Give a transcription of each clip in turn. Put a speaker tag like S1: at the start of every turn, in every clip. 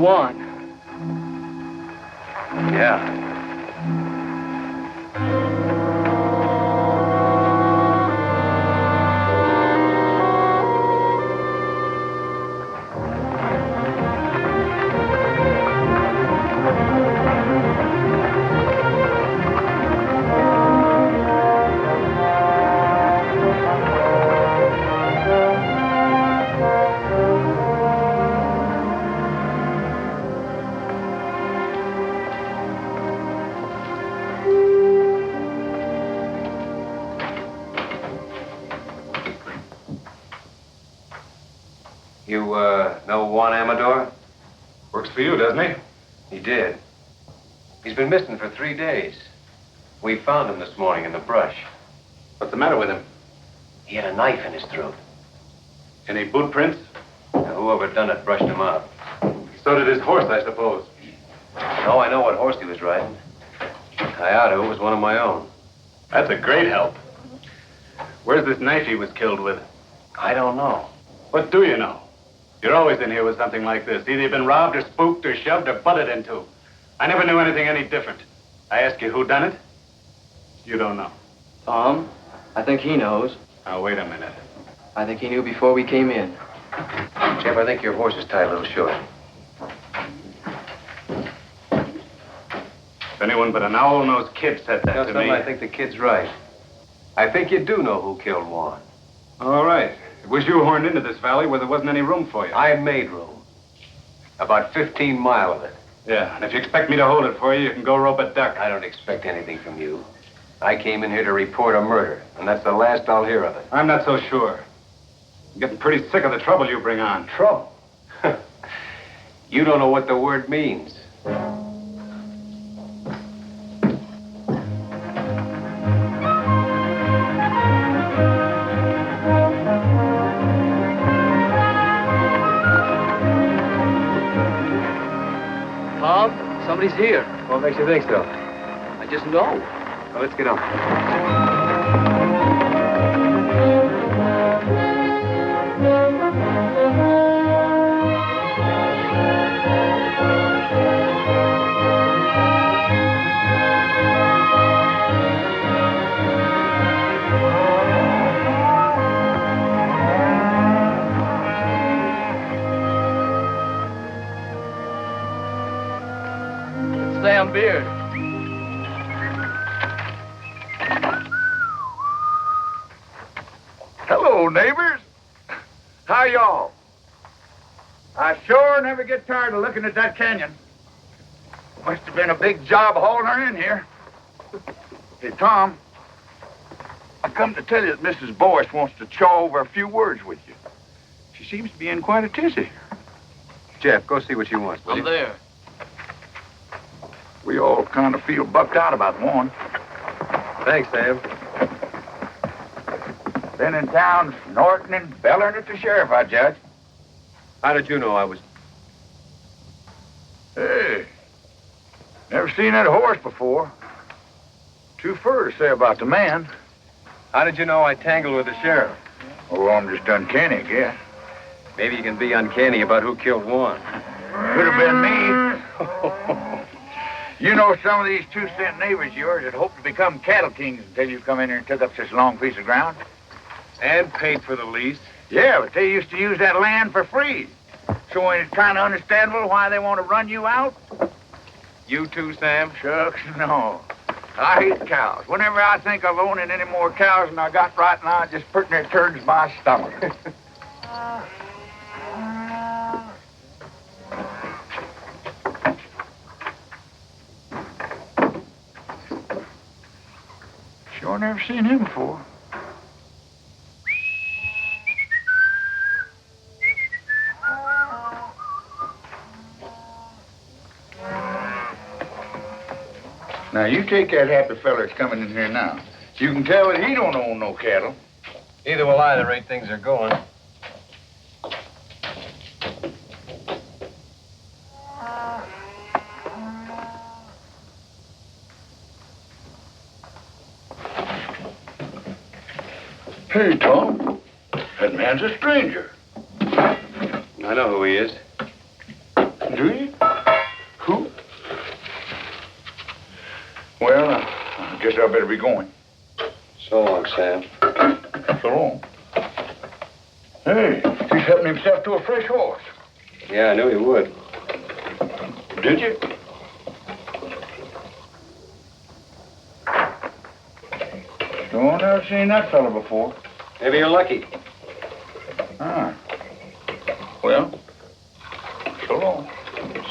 S1: Juan.
S2: Yeah. You, know Juan Amador?
S3: Works for you, doesn't he?
S2: He did. He's been missing for 3 days. We found him this morning in the brush.
S3: What's the matter with him?
S2: He had a knife in his throat.
S3: Any boot prints?
S2: Now, whoever done it brushed him out.
S3: So did his horse, I suppose.
S2: No, I know what horse he was riding. Hayato was one of my own.
S3: That's a great help. Where's this knife he was killed with?
S2: I don't know.
S3: What do you know? You're always in here with something like this. Either you've been robbed or spooked or shoved or butted into. I never knew anything any different. I ask you who done it? You don't know.
S1: Tom, I think he knows.
S3: Now, wait a minute.
S1: I think he knew before we came in.
S2: Jeff, I think your horse is tied a little short.
S3: If anyone but an owl-nosed kid said that to me...
S2: I think the kid's right. I think you do know who killed Juan.
S3: All right. It was you horned into this valley where there wasn't any room for you.
S2: I made room. About 15 miles of it.
S3: Yeah, and if you expect me to hold it for you, you can go rope a duck.
S2: I don't expect anything from you. I came in here to report a murder, and that's the last I'll hear of it.
S3: I'm not so sure. I'm getting pretty sick of the trouble you bring on.
S2: Trouble? You don't know what the word means.
S1: Tom, somebody's here.
S2: What makes you think so?
S1: I just know.
S2: Well, let's get on.
S1: Sam Beard.
S4: Hello, neighbors. How y'all? I sure never get tired of looking at that canyon. Must have been a big job hauling her in here. Hey, Tom, I come to tell you that Mrs. Boyce wants to chaw over a few words with you. She seems to be in quite a tizzy.
S2: Jeff, go see what she wants, will
S1: I'm
S2: you?
S1: there.
S4: We all kind of feel bucked out about one.
S2: Thanks, Sam.
S4: Been in town snorting and bellering at the sheriff, I judge.
S2: How did you know I was...
S4: Hey, never seen that horse before. Too fur to say about the man.
S2: How did you know I tangled with the sheriff?
S4: Oh, I'm just uncanny, I guess.
S2: Maybe you can be uncanny about who killed Juan.
S4: Could have been me. You know some of these 2-cent neighbors of yours that hope to become cattle kings until you come in here and took up such a long piece of ground?
S2: And paid for the lease.
S4: Yeah, but they used to use that land for free. So ain't it kind of understandable why they want to run you out?
S2: You too, Sam?
S4: Shucks, no. I hate cows. Whenever I think of owning any more cows than I got right now, it just putting their turds in my stomach. Sure never seen him before. Now, you take that happy feller that's coming in here now. You can tell that he don't own no cattle.
S2: Neither will I, the rate things are going.
S4: Hey, Tom. That man's a stranger.
S2: I know who he is.
S4: Do you? Well, I guess I better be going.
S2: So long, Sam.
S4: So long. Hey, he's helping himself to a fresh horse.
S2: Yeah, I knew he would.
S4: Did you? No, I've never seen that fella before.
S2: Maybe you're lucky.
S4: Ah. Well, so long.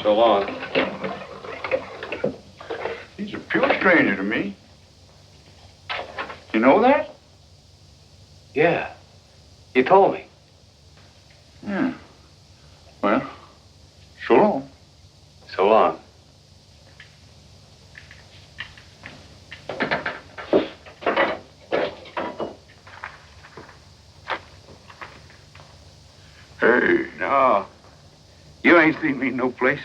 S2: So long.
S4: He's a pure stranger to me. You know that?
S2: Yeah. You told me.
S4: Yeah. Well, so long.
S2: So long.
S4: Hey, no. You ain't seen me no place.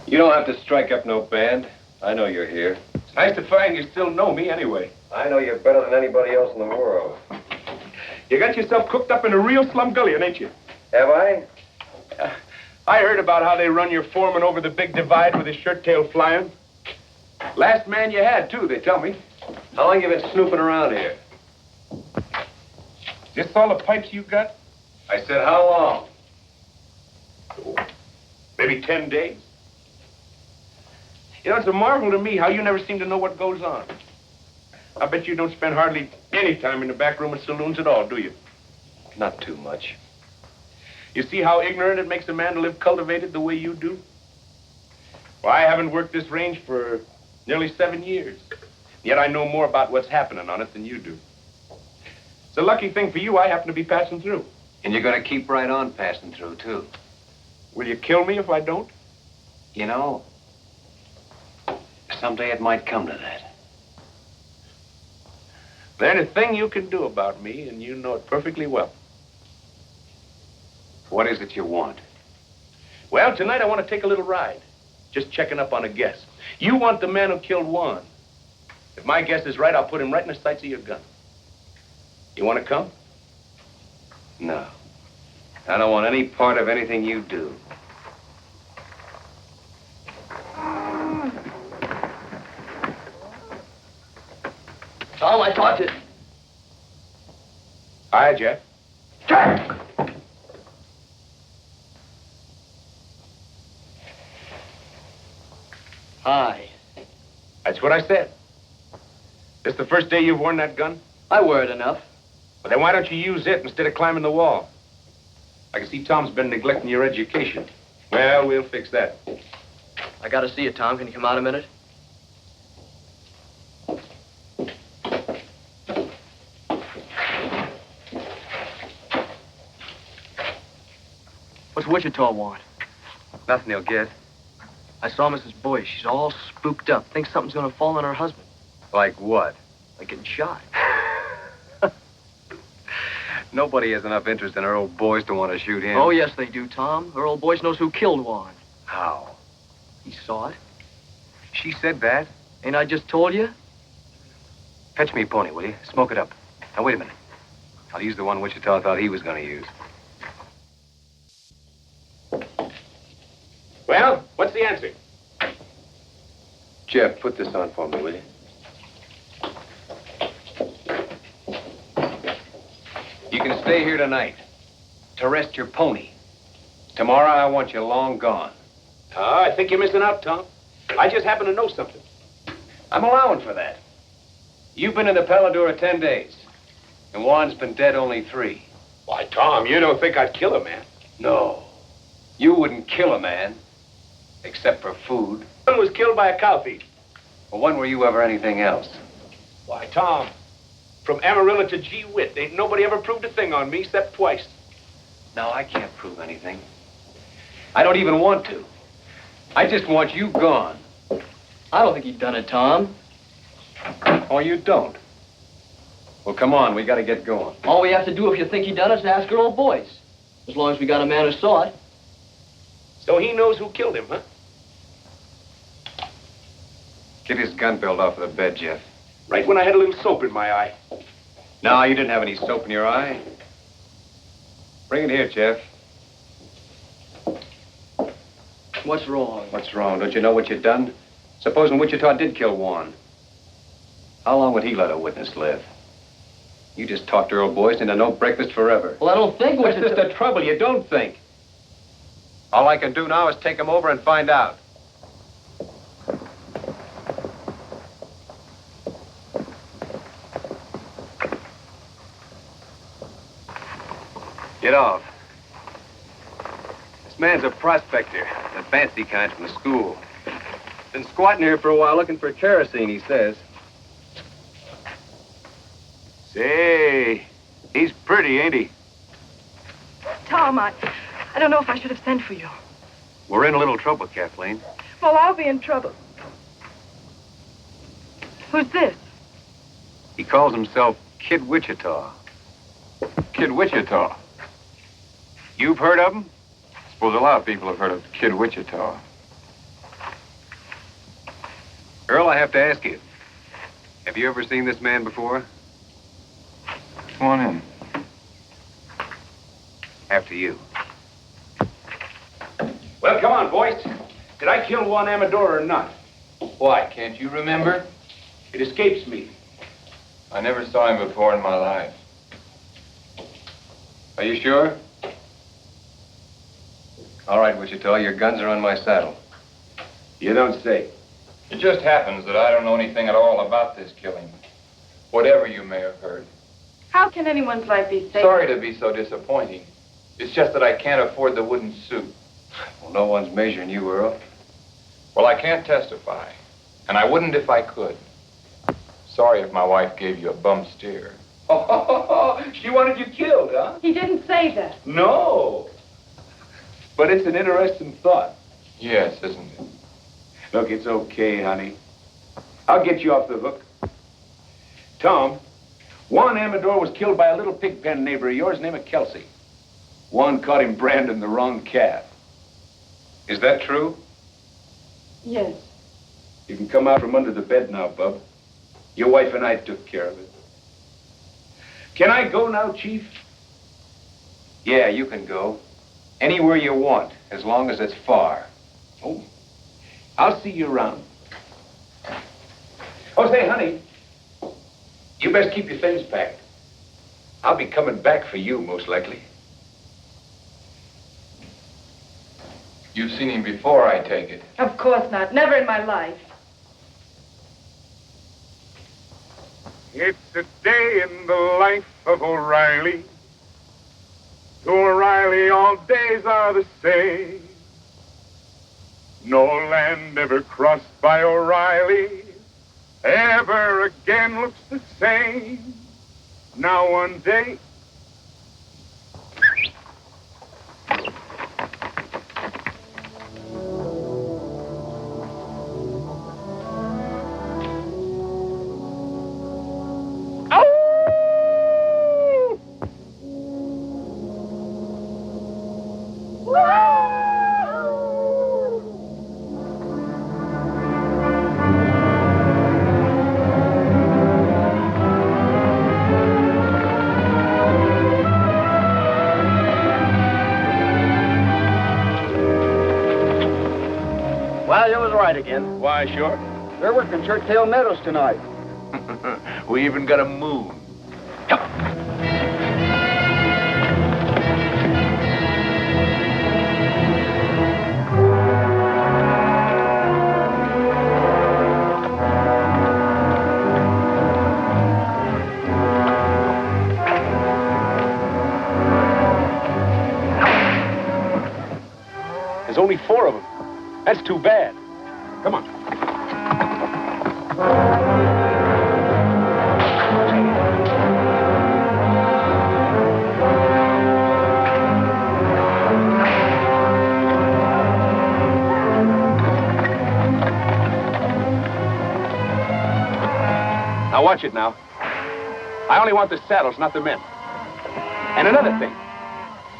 S2: You don't have to strike up no band. I know you're here.
S5: It's nice to find you still know me anyway.
S2: I know you better than anybody else in the world.
S5: You got yourself cooked up in a real slumgullion, ain't you?
S2: Have I?
S5: I heard about how they run your foreman over the big divide with his shirt tail flying. Last man you had, too, they tell me.
S2: How long you been snooping around here?
S5: This all the pipes you got?
S2: I said, how long?
S5: Maybe 10 days. You know, it's a marvel to me how you never seem to know what goes on. I bet you don't spend hardly any time in the back room of saloons at all, do you?
S2: Not too much.
S5: You see how ignorant it makes a man to live cultivated the way you do? Well, I haven't worked this range for nearly 7 years. Yet I know more about what's happening on it than you do. It's a lucky thing for you I happen to be passing through.
S2: And you're gonna keep right on passing through, too.
S5: Will you kill me if I don't?
S2: You know, someday it might come to that.
S5: There's a thing you can do about me, and you know it perfectly well.
S2: What is it you want?
S5: Well, tonight I want to take a little ride. Just checking up on a guess. You want the man who killed Juan. If my guess is right, I'll put him right in the sights of your gun. You want to come?
S2: No. I don't want any part of anything you do.
S1: Tom, I thought it.
S5: Hi, Jeff.
S4: Jack!
S1: Hi.
S5: That's what I said. This the first day you've worn that gun?
S1: I wear it enough.
S5: Well, then why don't you use it instead of climbing the wall? I can see Tom's been neglecting your education. Well, we'll fix that.
S1: I gotta see you, Tom. Can you come out a minute? What's Wichita want?
S2: Nothing he'll get.
S1: I saw Mrs. Boyce. She's all spooked up. Thinks something's gonna fall on her husband.
S2: Like what?
S1: Like getting shot.
S2: Nobody has enough interest in her old boys to want to shoot him.
S1: Oh, yes, they do, Tom. Her old Boyce knows who killed Juan.
S2: How?
S1: He saw it.
S2: She said that?
S1: Ain't I just told you?
S2: Fetch me a pony, will you? Smoke it up. Now, wait a minute. I'll use the one Wichita thought he was going to use.
S5: Well, what's the answer?
S2: Jeff, put this on for me, will you? You can stay here tonight to rest your pony. Tomorrow, I want you long gone.
S5: I think you're missing out, Tom. I just happen to know something.
S2: I'm allowing for that. You've been in the Paladura 10 days, and Juan's been dead only 3.
S5: Why, Tom, you don't think I'd kill a man.
S2: No, you wouldn't kill a man, except for food.
S5: One was killed by a cow thief.
S2: Well, when were you ever anything else?
S5: Why, Tom, from Amarillo to Gee Whitt, ain't nobody ever proved a thing on me except twice.
S2: No, I can't prove anything. I don't even want to. I just want you gone.
S1: I don't think he'd done it, Tom.
S2: Oh, you don't? Well, come on, we gotta get going.
S1: All we have to do if you think he done it is ask her old Boyce. As long as we got a man who saw it.
S5: So he knows who killed him, huh?
S2: Get his gun belt off of the bed, Jeff.
S5: Right when I had a little soap in my eye.
S2: No, you didn't have any soap in your eye. Bring it here, Jeff.
S1: What's wrong?
S2: What's wrong? Don't you know what you've done? Supposing Wichita did kill Juan. How long would he let a witness live? You just talked Earl Boyce into no breakfast forever.
S1: Well, I don't think
S2: That's just the trouble. You don't think. All I can do now is take him over and find out. Get off. This man's a prospector, the fancy kind from the school. Been squatting here for a while looking for kerosene, he says. Say, he's pretty, ain't he?
S6: Tom, I don't know if I should have sent for you.
S2: We're in a little trouble, Kathleen.
S6: Well, I'll be in trouble. Who's this?
S2: He calls himself Kid Wichita.
S4: Kid Wichita.
S2: You've heard of him?
S4: Suppose a lot of people have heard of Kid Wichita.
S2: Earl, I have to ask you. Have you ever seen this man before?
S4: Come on in.
S2: After you.
S5: Well, come on, boys. Did I kill Juan Amador or not?
S7: Why, can't you remember?
S5: It escapes me.
S7: I never saw him before in my life.
S2: Are you sure? All right, Wichita, your guns are on my saddle.
S5: You don't say.
S7: It just happens that I don't know anything at all about this killing. Whatever you may have heard.
S6: How can anyone's life be safe?
S7: Sorry to be so disappointing. It's just that I can't afford the wooden suit.
S2: Well, no one's measuring you, Earl.
S7: Well, I can't testify. And I wouldn't if I could. Sorry if my wife gave you a bum steer.
S5: She wanted you killed, huh?
S6: He didn't say that.
S5: No. But it's an interesting thought.
S7: Yes, isn't it?
S5: Look, it's okay, honey. I'll get you off the hook. Tom, Juan Amador was killed by a little pig pen neighbor of yours named Kelsey. Juan caught him branding the wrong calf.
S2: Is that true?
S6: Yes.
S5: You can come out from under the bed now, Bub. Your wife and I took care of it. Can I go now, Chief?
S2: Yeah, you can go. Anywhere you want, as long as it's far.
S5: Oh, I'll see you around. Oh, say, honey, you best keep your things packed. I'll be coming back for you, most likely.
S7: You've seen him before, I take it.
S6: Of course not. Never in my life.
S8: It's a day in the life of O'Reilly. To O'Reilly, all days are the same. No land ever crossed by O'Reilly ever again looks the same. Now one day...
S1: Well, you was right again.
S5: Why, sure.
S1: They're working Churchill Meadows tonight.
S5: We even got a moon. There's only 4 of them. That's too bad. Come on. Now watch it now. I only want the saddles, not the men. And another thing.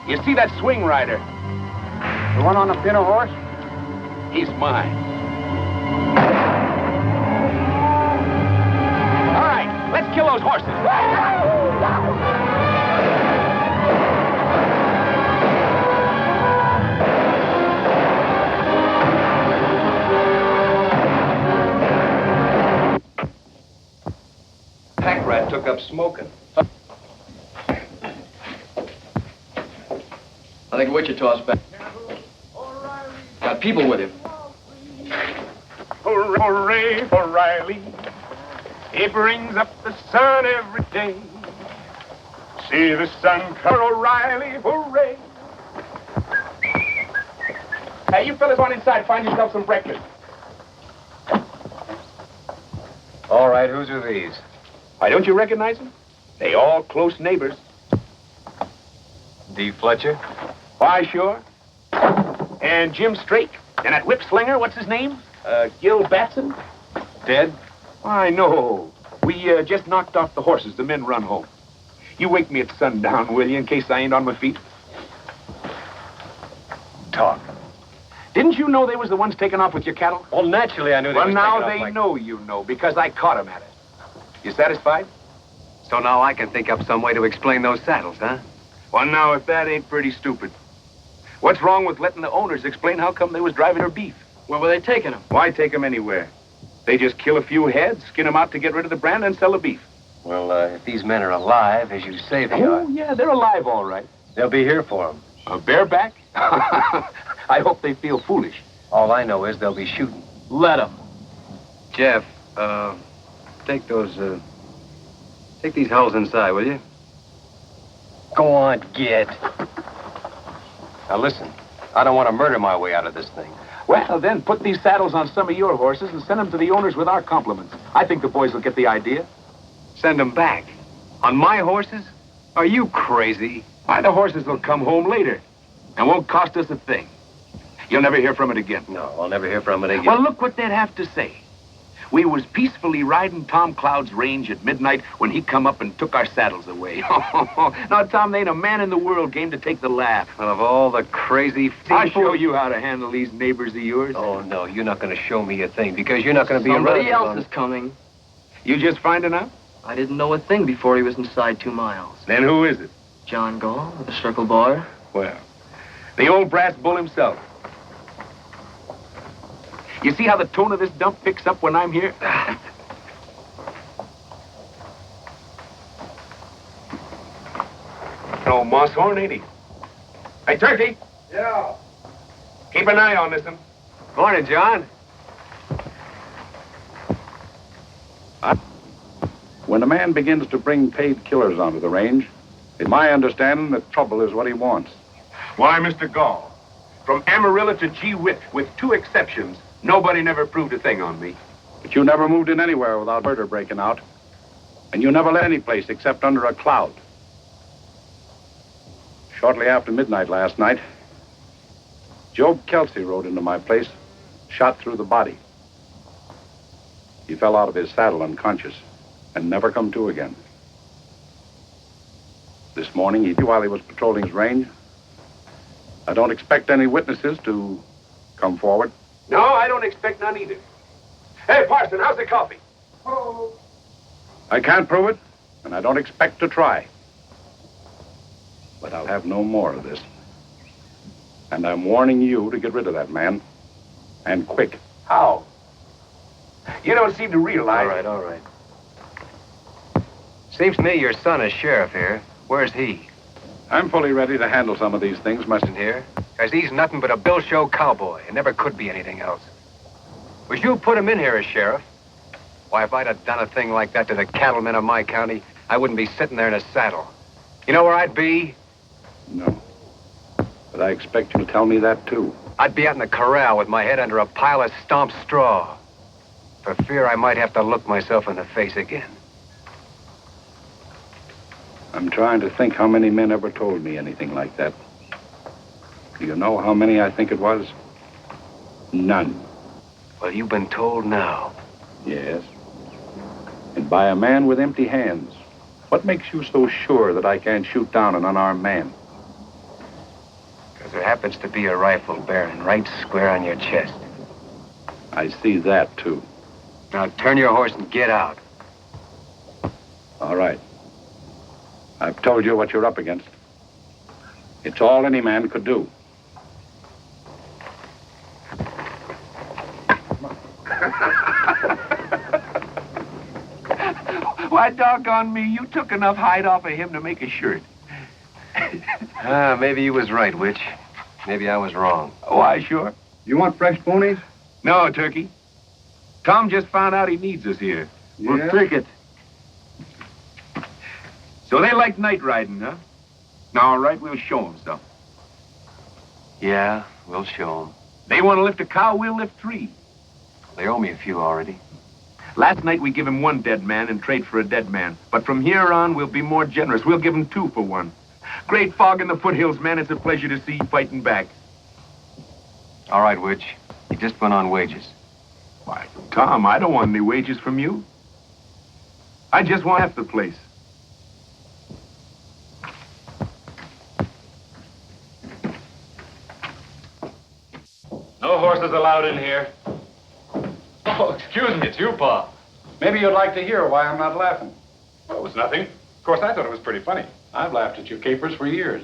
S5: You see that swing rider?
S1: The one on the pinto horse?
S5: He's mine.
S2: pipe rat took up smoking.
S1: I think Wichita's back. Got people with him.
S8: Hooray for Riley. He brings up the sun every day. See the sun come, O'Reilly, hooray.
S5: Hey, you fellas on inside, find yourself some breakfast.
S2: All right, whose are these?
S5: Why, don't you recognize them? They all close neighbors.
S2: D. Fletcher?
S5: Why, sure. And Jim Strake. And that whip slinger, what's his name? Gil Batson?
S2: Dead?
S5: Why, no. We just knocked off the horses. The men run home. You wake me at sundown, will you, in case I ain't on my feet?
S2: Talk.
S5: Didn't you know they was the ones taking off with your cattle?
S2: Well, naturally, I knew they
S5: Well,
S2: was
S5: now
S2: taking off
S5: they
S2: like-
S5: know you know, because I caught them at it. You satisfied?
S2: So now I can think up some way to explain those saddles, huh?
S5: Well, now, if that ain't pretty stupid. What's wrong with letting the owners explain how come they was driving their beef?
S1: Where were they taking him?
S5: Why take them anywhere? They just kill a few heads, skin them out to get rid of the brand, and sell the beef.
S2: Well, if these men are alive, as you say they
S5: Oh,
S2: are,
S5: yeah, they're alive, all right.
S2: they'll be here for them.
S5: A bareback? I hope they feel foolish.
S2: All I know is they'll be shooting.
S1: Let him.
S2: Jeff, take these hulls inside, will you? Go on, get. Now listen, I don't want to murder my way out of this thing.
S5: Well, then put these saddles on some of your horses and send them to the owners with our compliments. I think the boys will get the idea.
S2: Send them back. On my horses? Are you crazy?
S5: Why, the horses will come home later and won't cost us a thing. You'll never hear from it again.
S2: No, I'll never hear from it again.
S5: Well, look what they'd have to say. We was peacefully riding Tom Cloud's range at midnight when he come up and took our saddles away. Now, Tom, there ain't a man in the world game to take the laugh.
S2: Well, of all the crazy
S5: I'll
S2: people...
S5: show you how to handle these neighbors of yours.
S2: Oh, no, you're not going to show me a thing because you're not going to be
S1: Somebody
S2: around.
S1: else is coming.
S5: You just finding out?
S1: I didn't know a thing before he was inside 2 miles.
S5: Then who is it?
S1: John Gall with a circle bar.
S5: Well, the old brass bull himself. You see how the tone of this dump picks up when I'm here? No moss horn, ain't he? Hey, Turkey.
S8: Yeah.
S5: Keep an eye on this one.
S2: Morning, John.
S4: When a man begins to bring paid killers onto the range, it's my understanding that trouble is what he wants.
S5: Why, Mr. Gall, from Amarillo to Gee Whit, with 2 exceptions, nobody never proved a thing on me.
S4: But you never moved in anywhere without murder breaking out. And you never left any place except under a cloud. Shortly after midnight last night, Job Kelsey rode into my place, shot through the body. He fell out of his saddle unconscious and never come to again. This morning, while he was patrolling his range, I don't expect any witnesses to come forward.
S5: No, I don't expect none either. Hey, Parson, how's the coffee?
S4: I can't prove it, and I don't expect to try. But I'll have no more of this. And I'm warning you to get rid of that man. And quick.
S5: How? You don't seem to realize...
S2: All right. Seems to me your son is sheriff here. Where's he?
S4: I'm fully ready to handle some of these things,
S2: Mustn't here? Because he's nothing but a bill show cowboy and never could be anything else. Was you put him in here as sheriff? Why, if I'd have done a thing like that to the cattlemen of my county, I wouldn't be sitting there in a saddle. You know where I'd be?
S4: No. But I expect you to tell me that, too.
S2: I'd be out in the corral with my head under a pile of stomped straw. For fear I might have to look myself in the face again.
S4: I'm trying to think how many men ever told me anything like that. Do you know how many I think it was? None.
S2: Well, you've been told now.
S4: Yes. And by a man with empty hands. What makes you so sure that I can't shoot down an unarmed man?
S2: Because there happens to be a rifle bearing right square on your chest.
S4: I see that, too.
S2: Now turn your horse and get out.
S4: All right. I've told you what you're up against. It's all any man could do.
S5: Why, doggone me, you took enough hide off of him to make a shirt.
S2: Maybe you was right, Witch. Maybe I was wrong.
S5: Why, sure.
S4: You want fresh ponies?
S5: No, Turkey. Tom just found out he needs us here.
S4: We'll take it.
S5: So they like night riding, huh? All right, we'll show them some.
S2: Yeah, we'll show them.
S5: They want to lift a cow, we'll lift 3.
S2: They owe me a few already.
S5: Last night we give him 1 dead man and trade for a dead man. But from here on, we'll be more generous. We'll give him 2 for 1. Great fog in the foothills, man. It's a pleasure to see you fighting back.
S2: All right, Witch. You just went on wages.
S5: Why, Tom, I don't want any wages from you. I just want half the place.
S3: No horses allowed in here. Oh, excuse me, it's you, Pa.
S4: Maybe you'd like to hear why I'm not laughing.
S3: Well, it was nothing. Of course, I thought it was pretty funny.
S4: I've laughed at your capers for years,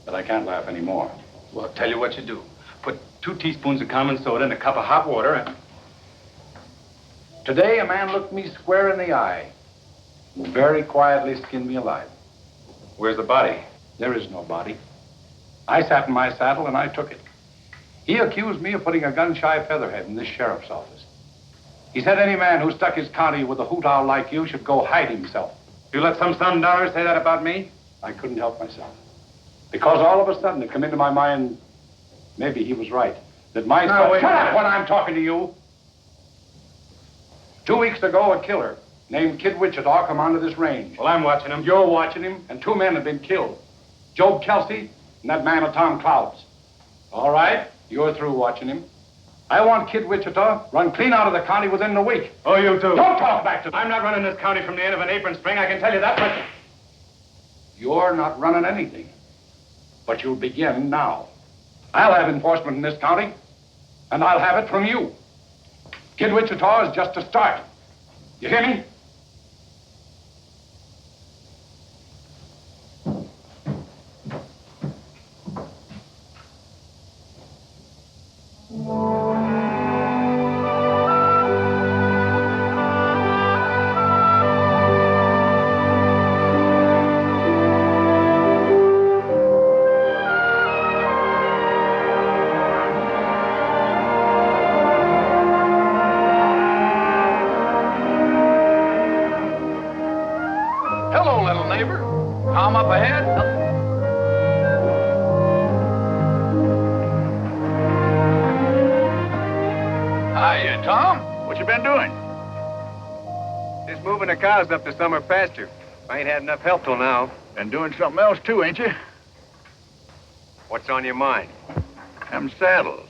S4: but I can't laugh anymore.
S3: Well, I'll tell you what you do. Put 2 teaspoons of common soda in a cup of hot water and...
S4: Today, a man looked me square in the eye and very quietly skinned me alive.
S3: Where's the body?
S4: There is no body. I sat in my saddle and I took it. He accused me of putting a gun-shy featherhead in this sheriff's office. He said any man who stuck his county with a hoot owl like you should go hide himself.
S3: You let some Sundowners say that about me?
S4: I couldn't help myself. Because all of a sudden it came into my mind, maybe he was right, that my son...
S3: wait a
S4: Shut
S3: minute.
S4: up when I'm talking to you! 2 weeks ago, a killer named Kid Wichita come onto this range.
S3: Well, I'm watching him.
S4: You're watching him, and 2 men have been killed. Job Kelsey and that man of Tom Cloud's. All right, you're through watching him. I want Kid Wichita run clean out of the county within a week.
S3: Oh, you too.
S4: Don't talk back to me.
S3: I'm not running this county from the end of an apron string, I can tell you that much.
S4: You're not running anything, but you'll begin now. I'll have enforcement in this county, and I'll have it from you. Kid Wichita is just a start. You hear me? Hello, little neighbor. Tom up ahead? Hiya, Tom. What you been doing?
S2: Just moving the cows up to summer pasture. I ain't had enough help till now.
S4: Been doing something else, too, ain't you?
S2: What's on your mind?
S4: Them saddles.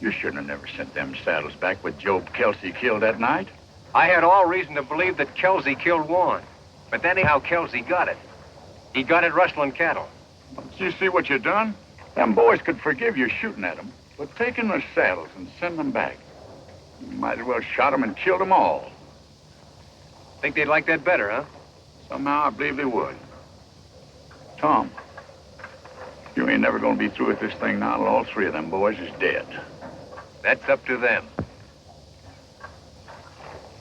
S4: You shouldn't have never sent them saddles back with Job Kelsey killed that night.
S2: I had all reason to believe that Kelsey killed Juan. But then how Kelsey got it. He got it rustling cattle.
S4: Did you see what you done? Them boys could forgive you shooting at them, but taking their saddles and send them back. You might as well shot them and killed them all.
S2: Think they'd like that better, huh?
S4: Somehow I believe they would. Tom, you ain't never gonna be through with this thing now till all 3 of them boys is dead.
S2: That's up to them.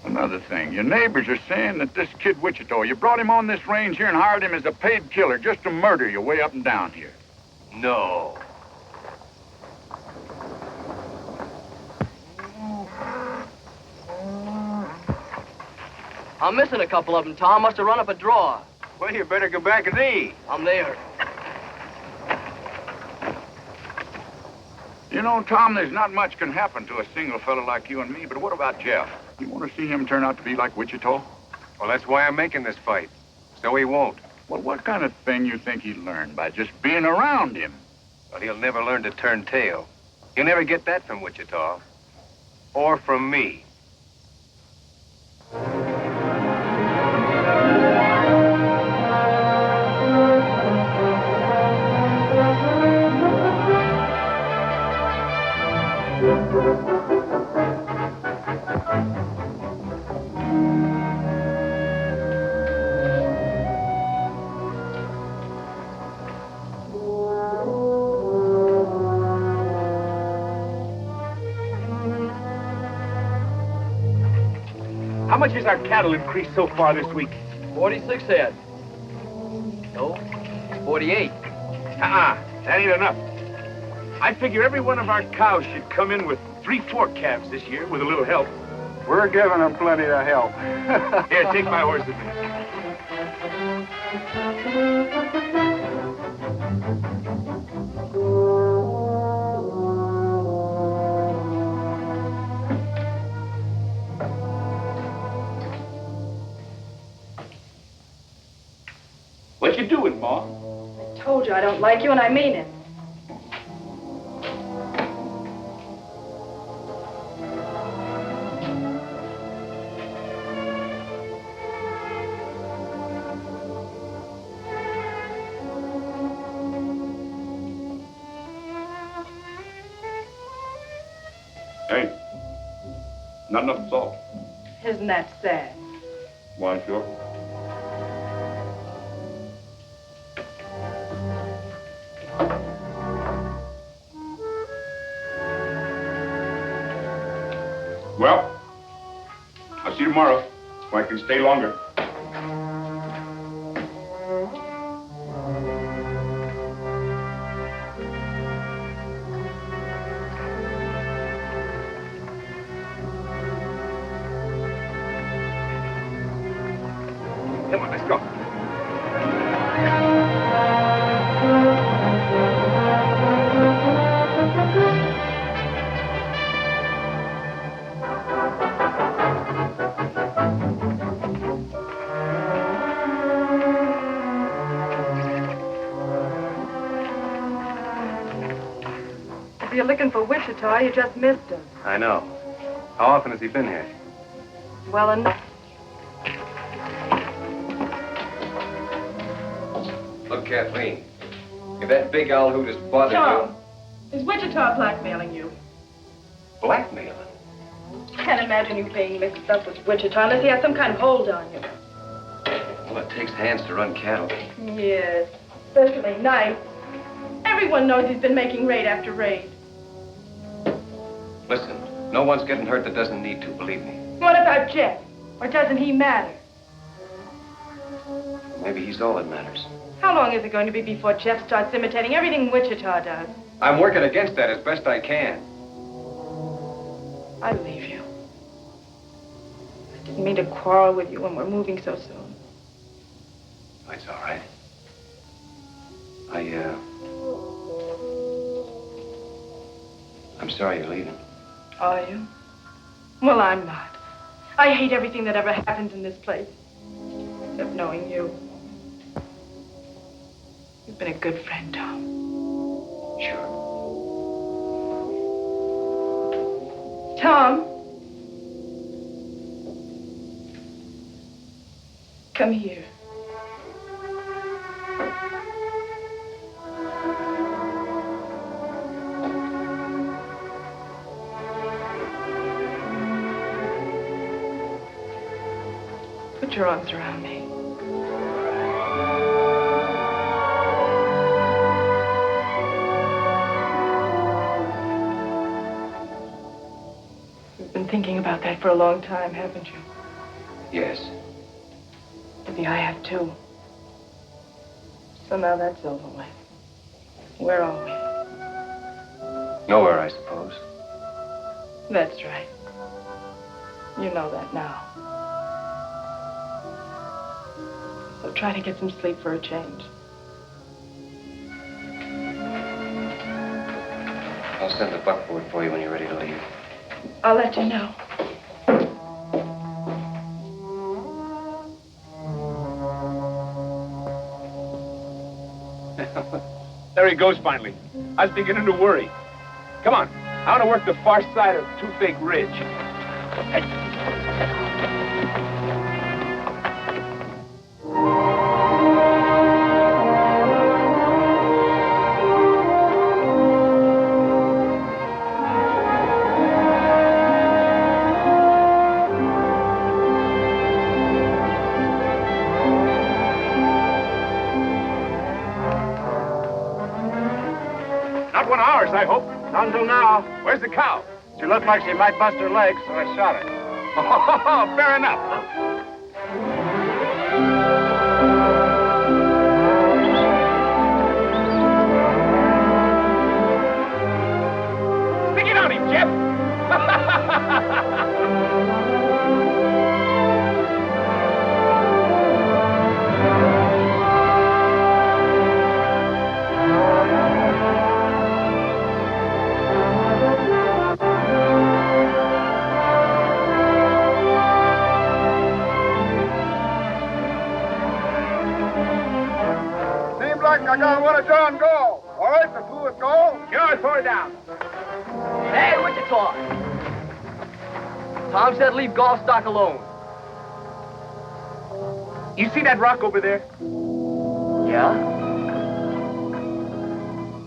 S4: Another thing, your neighbors are saying that this Kid Wichita, you brought him on this range here and hired him as a paid killer just to murder you way up and down here.
S2: No.
S1: I'm missing a couple of them, Tom. Must have run up a draw.
S2: Well, you better go back and eat.
S1: I'm there.
S4: You know, Tom, there's not much can happen to a single fella like you and me, but what about Jeff? You want to see him turn out to be like Wichita?
S2: Well, that's why I'm making this fight. So he won't.
S4: Well, what kind of thing you think he'd learn by just being around him?
S2: But he'll never learn to turn tail. He'll never get that from Wichita. Or from me.
S5: How much has our cattle increased so far this week?
S1: 46 head. No, 48.
S5: That ain't enough. I figure every one of our cows should come in with 3-4 calves this year with a little help.
S4: We're giving them plenty of help.
S5: Here, take my horse with me. What you doing, Ma?
S6: I told you I don't like you, and I mean it.
S5: Hey, not enough salt.
S6: Isn't that sad?
S5: Why, sure. Well, I'll see you tomorrow, so I can stay longer. Come on, let's go.
S6: If you're looking for Wichita, you just missed him.
S2: I know. How often has he been here?
S6: Well enough.
S2: Look, Kathleen, if that big owl hoot has bothered
S6: Tom, is Wichita blackmailing you?
S2: you... Blackmailing?
S6: Can't imagine you being mixed up with Wichita unless he has some kind of hold on you.
S2: Well, it takes hands to run cattle.
S6: Yes, especially nights. Everyone knows he's been making raid after raid.
S2: Listen, no one's getting hurt that doesn't need to, believe me.
S6: What about Jeff? Or doesn't he matter?
S2: Maybe he's all that matters.
S6: How long is it going to be before Jeff starts imitating everything Wichita does?
S2: I'm working against that as best I can.
S6: I believe you. I didn't mean to quarrel with you when we're moving so soon.
S2: It's all right. I'm sorry you're leaving.
S6: Are you? Well, I'm not. I hate everything that ever happened in this place. Except knowing you. You've been a good friend, Tom.
S2: Sure.
S6: Tom. Come here. Put your arms around me. You've been thinking about that for a long time, haven't you?
S2: Yes.
S6: Maybe I have too. So now that's over with. Where are we?
S2: Nowhere, I suppose.
S6: That's right. You know that now. So try to get some sleep for a change.
S2: I'll send the buckboard for you when you're ready to leave.
S6: I'll let you know.
S5: There he goes finally. I was beginning to worry. Come on. I want to work the far side of Toothache Ridge. Hey. Not one of ours, I hope.
S4: Not until now.
S5: Where's the cow?
S4: She looked like she might bust her legs, so I shot her. Fair enough. Stick it on him, Jeff.
S9: I got one of John Gall. All right, the two with Gall?
S4: Sure, throw it down.
S1: Hey, Wichita! Tom said leave golf stock alone.
S4: You see that rock over there?
S1: Yeah?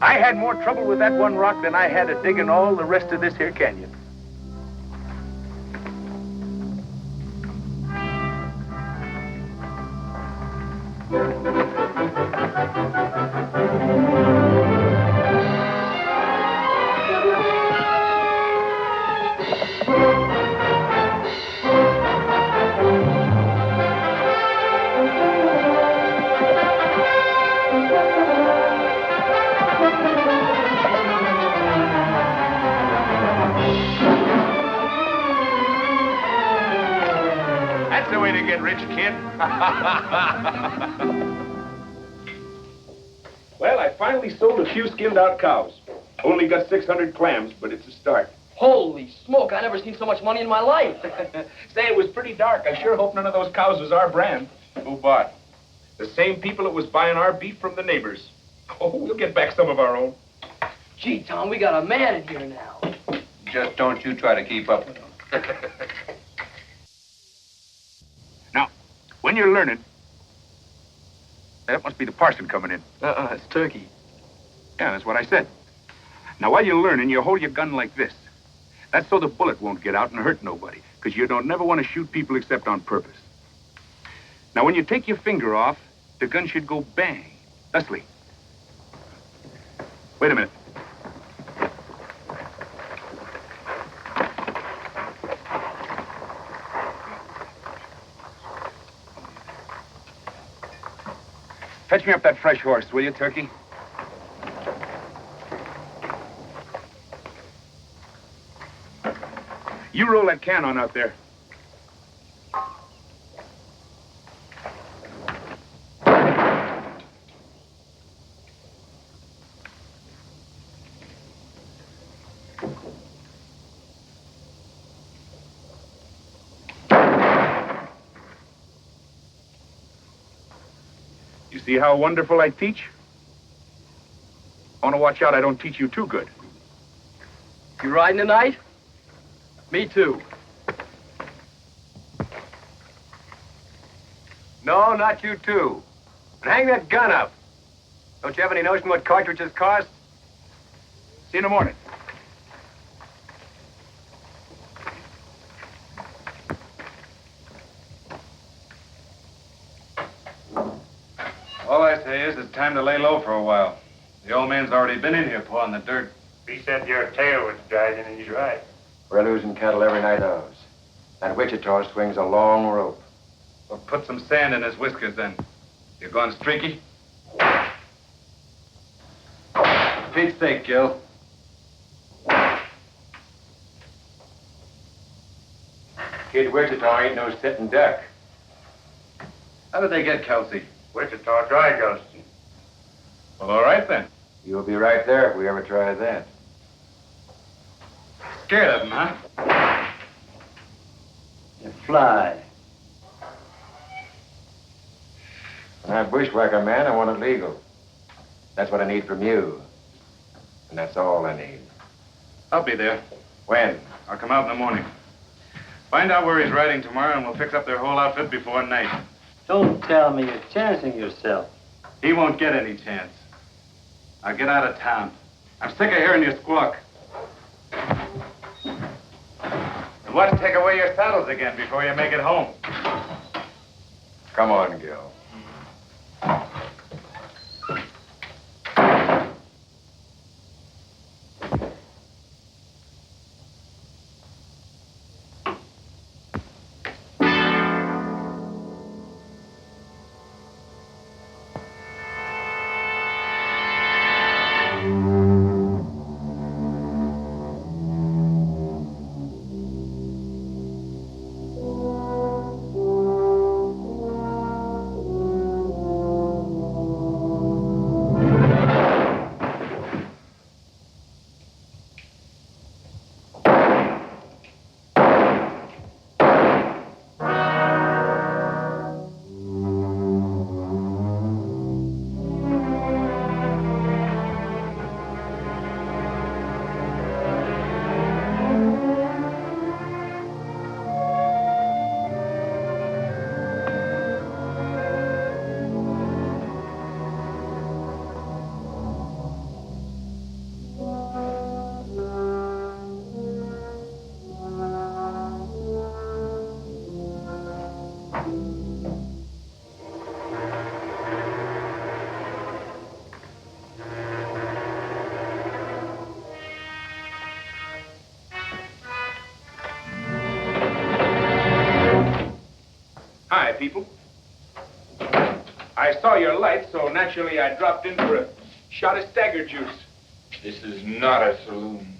S4: I had more trouble with that one rock than I had at digging all the rest of this here canyon. That's the way to get rich, kid.
S5: Well, I finally sold a few skinned-out cows. Only got 600 clams, but it's a start.
S1: Holy smoke, I never seen so much money in my life.
S5: Say, it was pretty dark. I sure hope none of those cows was our brand. Who bought? The same people that was buying our beef from the neighbors. Oh, we'll get back some of our own.
S1: Gee, Tom, we got a man in here now.
S2: Just don't you try to keep up with them.
S4: Now, when you're learning, that must be the parson coming in.
S1: It's Turkey.
S4: Yeah, that's what I said. Now, while you're learning, you hold your gun like this. That's so the bullet won't get out and hurt nobody, because you don't never want to shoot people except on purpose. Now, when you take your finger off, the gun should go bang, thusly. Wait a minute. Fetch me up that fresh horse, will you, Turkey? You roll that can on out there. You see how wonderful I teach? I want to watch out I don't teach you too good.
S1: You riding tonight? Me too.
S2: No, not you too. But hang that gun up. Don't you have any notion what cartridges cost?
S4: See you in the morning.
S3: All I say is it's time to lay low for a while. The old man's already been in here pawing the dirt.
S8: He said your tail was dragging, and he's right.
S2: We're losing cattle every night knows. That Wichita swings a long rope.
S3: Well, put some sand in his whiskers then. You going streaky? For Pete's sake, Gil.
S2: Kid Wichita ain't no sitting duck.
S3: How did they get Kelsey?
S8: Wichita dry ghosting.
S3: Well, all right then.
S2: You'll be right there if we ever try that.
S3: Scared of him, huh?
S2: You fly. When I bushwhack a man, I want it legal. That's what I need from you. And that's all I need.
S3: I'll be there.
S2: When?
S3: I'll come out in the morning. Find out where he's riding tomorrow, and we'll fix up their whole outfit before night.
S10: Don't tell me you're chancing yourself.
S3: He won't get any chance. I'll get out of town. I'm sick of hearing you squawk. And watch take away your saddles again before you make it home.
S2: Come on, Gil.
S5: Hi, people. I saw your light, so naturally I dropped in for a shot of stagger juice.
S7: This is not a saloon.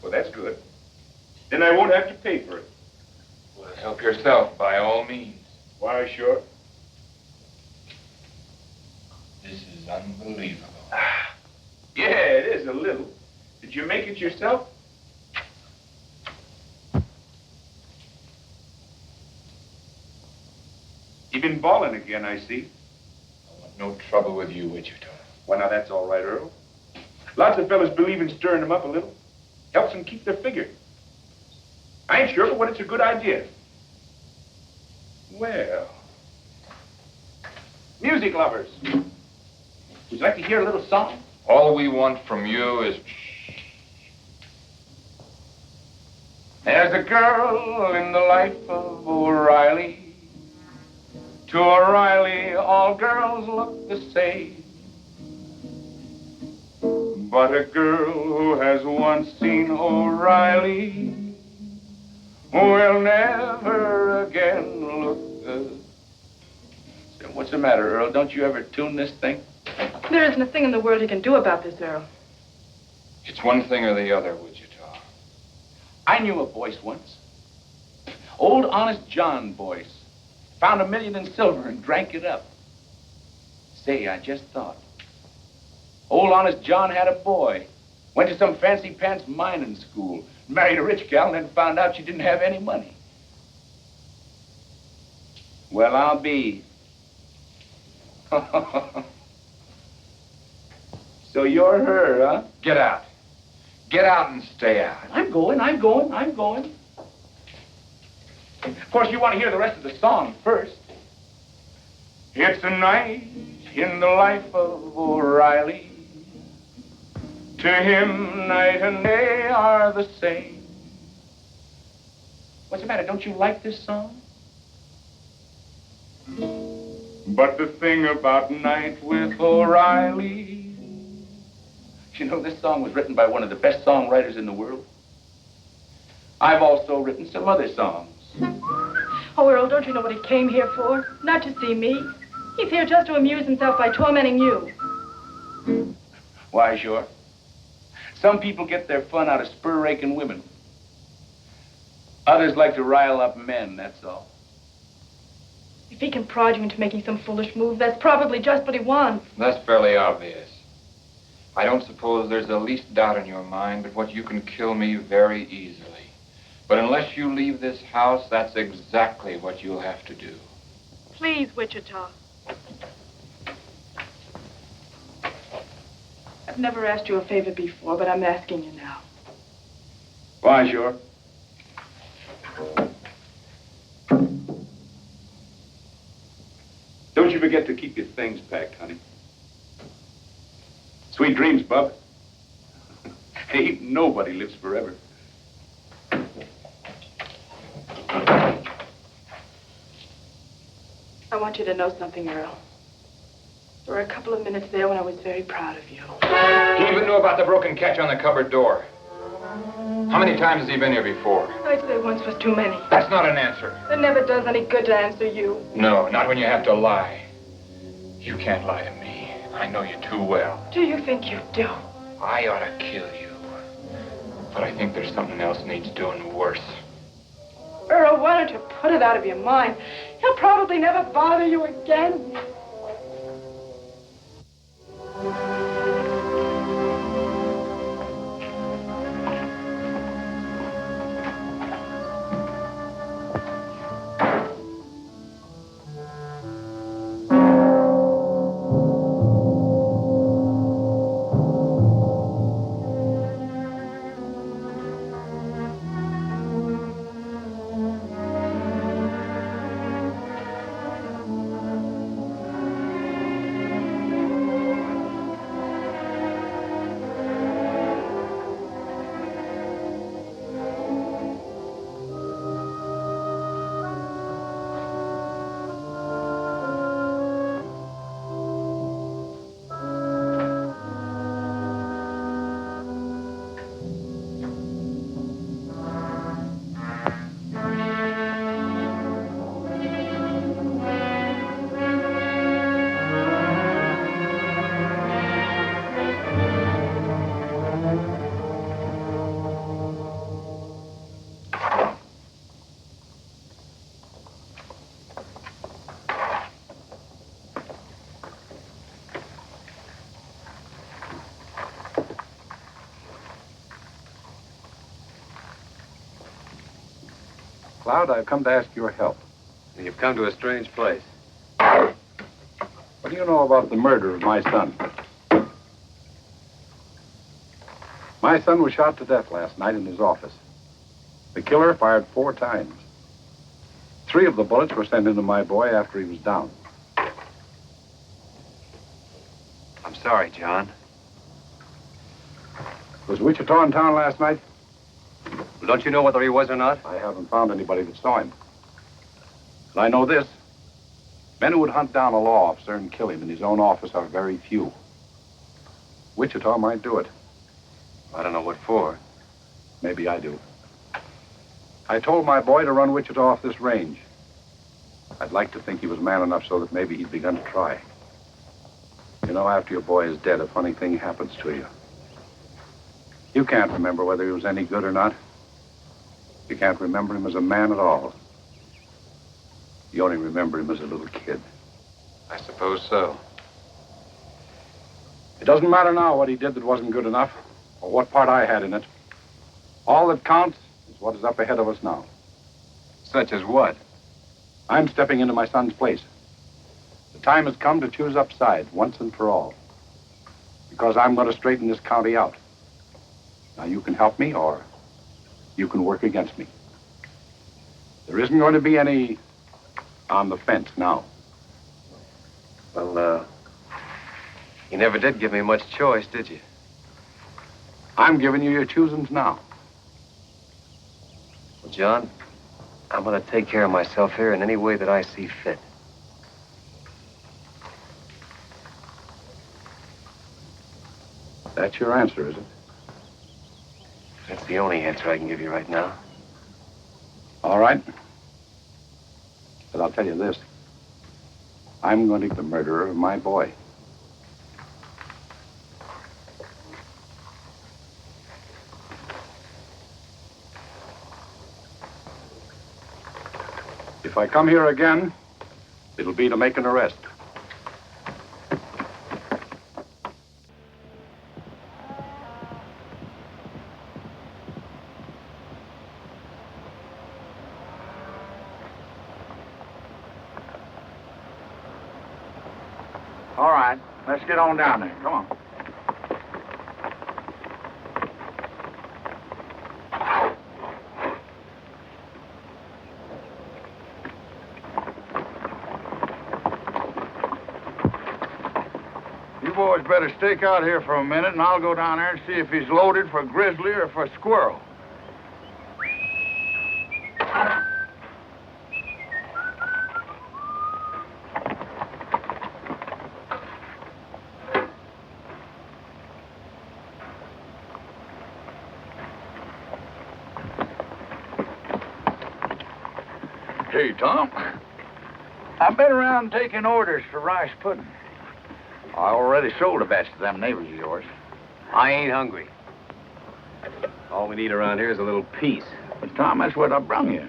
S5: Well, that's good. Then I won't have to pay for it.
S7: Well, help yourself, by all means.
S5: Why, sure.
S7: This is unbelievable.
S5: Yeah, it is a little. Did you make it yourself? You've been balling again, I see.
S7: I want no trouble with you, Wichita.
S5: Well, now, that's all right, Earl. Lots of fellas believe in stirring them up a little. Helps them keep their figure. I ain't sure, but it's a good idea. Well, music lovers. Would you like to hear a little song?
S7: All we want from you is...
S5: There's a girl in the life of O'Reilly. To O'Reilly, all girls look the same. But a girl who has once seen O'Reilly will never again look the... So what's the matter, Earl? Don't you ever tune this thing?
S6: There isn't a thing in the world you can do about this, Earl.
S7: It's one thing or the other, Wichita.
S5: I knew a Boyce once. Old Honest John Boyce. Found $1 million in silver and drank it up. Say, I just thought. Old Honest John had a boy. Went to some fancy pants mining school. Married a rich gal and then found out she didn't have any money. Well, I'll be. So you're her, huh?
S7: Get out. Get out and stay out.
S5: I'm going. Of course, you want to hear the rest of the song first. It's a night in the life of O'Reilly. To him, night and day are the same. What's the matter? Don't you like this song? But the thing about Night with O'Reilly, you know, this song was written by one of the best songwriters in the world. I've also written some other songs.
S6: Oh, Earl, don't you know what he came here for? Not to see me. He's here just to amuse himself by tormenting you.
S5: Why, sure. Some people get their fun out of spur-raking women. Others like to rile up men, that's all.
S6: If he can prod you into making some foolish move, that's probably just what he wants.
S7: That's fairly obvious. I don't suppose there's the least doubt in your mind but what you can kill me very easily. But unless you leave this house, that's exactly what you'll have to do.
S6: Please, Wichita. I've never asked you a favor before, but I'm asking you now.
S5: Why, sure. Don't you forget to keep your things packed, honey. Sweet dreams, Bub. Ain't nobody lives forever.
S6: I want you to know something, Earl. There were a couple of minutes there when I was very proud of you.
S7: He even knew about the broken catch on the cupboard door. How many times has he been here before?
S6: I'd say once was too many.
S7: That's not an answer.
S6: It never does any good to answer you.
S7: No, not when you have to lie. You can't lie to me. I know you too well.
S6: Do you think you do?
S7: I ought to kill you. But I think there's something else needs doing worse.
S6: Earl, why don't you put it out of your mind? He'll probably never bother you again.
S11: Cloud, I've come to ask your help.
S2: You've come to a strange place.
S11: What do you know about the murder of my son? My son was shot to death last night in his office. The killer fired 4 times. 3 of the bullets were sent into my boy after he was down.
S2: I'm sorry, John.
S11: Was Wichita in town last night?
S2: Well, don't you know whether he was or not?
S11: I haven't found anybody that saw him. But I know this. Men who would hunt down a law officer and kill him in his own office are very few. Wichita might do it.
S2: I don't know what for.
S11: Maybe I do. I told my boy to run Wichita off this range. I'd like to think he was man enough so that maybe he'd begun to try. You know, after your boy is dead, a funny thing happens to you. You can't remember whether he was any good or not. You can't remember him as a man at all. You only remember him as a little kid.
S2: I suppose so.
S11: It doesn't matter now what he did that wasn't good enough, or what part I had in it. All that counts is what is up ahead of us now.
S2: Such as what?
S11: I'm stepping into my son's place. The time has come to choose upside once and for all. Because I'm going to straighten this county out. Now, you can help me, or you can work against me. There isn't going to be any on the fence now.
S2: Well, you never did give me much choice, did you?
S11: I'm giving you your choosings now.
S2: Well, John, I'm going to take care of myself here in any way that I see fit.
S11: That's your answer, is it?
S2: That's the only answer I can give you right now.
S11: All right. But I'll tell you this. I'm going to get the murderer of my boy. If I come here again, it'll be to make an arrest.
S4: All right, let's get on down there. Come on. You boys better stake out here for a minute, and I'll go down there and see if he's loaded for grizzly or for squirrel. Hey, Tom. I've been around taking orders for rice pudding. I already sold a batch to them neighbors of yours.
S2: I ain't hungry. All we need around here is a little peace.
S4: But, Tom, that's what I brung you.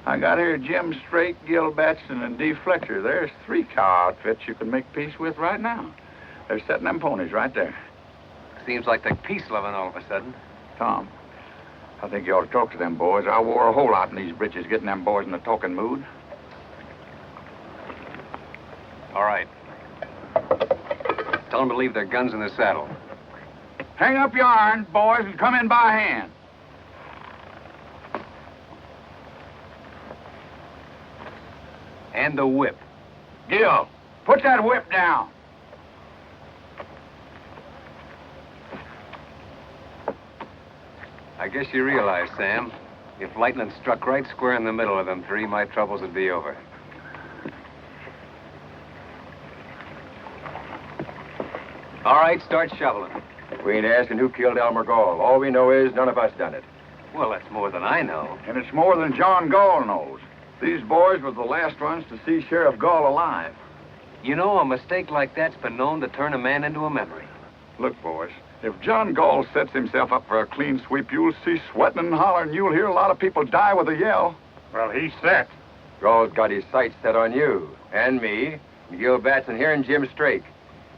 S4: I got here Jim Straight, Gil Batson, and Dee Fletcher. There's 3 cow outfits you can make peace with right now. They're setting them ponies right there.
S2: Seems like they're peace-loving all of a sudden.
S4: Tom, I think you ought to talk to them boys. I wore a whole lot in these britches getting them boys in a talking mood.
S2: All right. Tell them to leave their guns in the saddle.
S4: Hang up your irons, boys, and come in by hand.
S2: And the whip.
S4: Gil, put that whip down.
S2: I guess you realize, Sam, if lightning struck right square in the middle of them 3, my troubles would be over. All right, start shoveling.
S12: We ain't asking who killed Elmer Gall. All we know is none of us done it.
S2: Well, that's more than I know.
S4: And it's more than John Gall knows. These boys were the last ones to see Sheriff Gall alive.
S2: You know, a mistake like that's been known to turn a man into a memory.
S4: Look, boys, if John Gall sets himself up for a clean sweep, you'll see sweating and hollering. You'll hear a lot of people die with a yell.
S8: Well, he's set.
S12: Gall's got his sights set on you, and me, and Gil Batson here, and Jim Strake.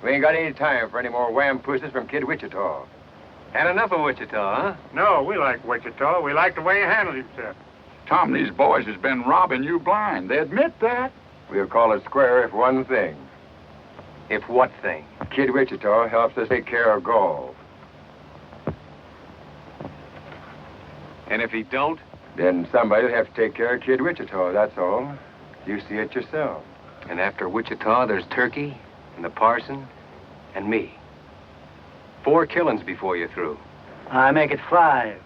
S12: We ain't got any time for any more wham-pooses from Kid Wichita.
S2: Had enough of Wichita, huh?
S8: No, we like Wichita. We like the way he handled himself.
S4: Tom, these boys has been robbing you blind. They admit that.
S12: We'll call it square if one thing.
S2: If what thing?
S12: Kid Wichita helps us take care of Gall.
S2: And if he don't?
S12: Then somebody'll have to take care of Kid Wichita, that's all. You see it yourself.
S2: And after Wichita, there's Turkey, and the parson, and me. 4 killings before you're through.
S10: I make it 5.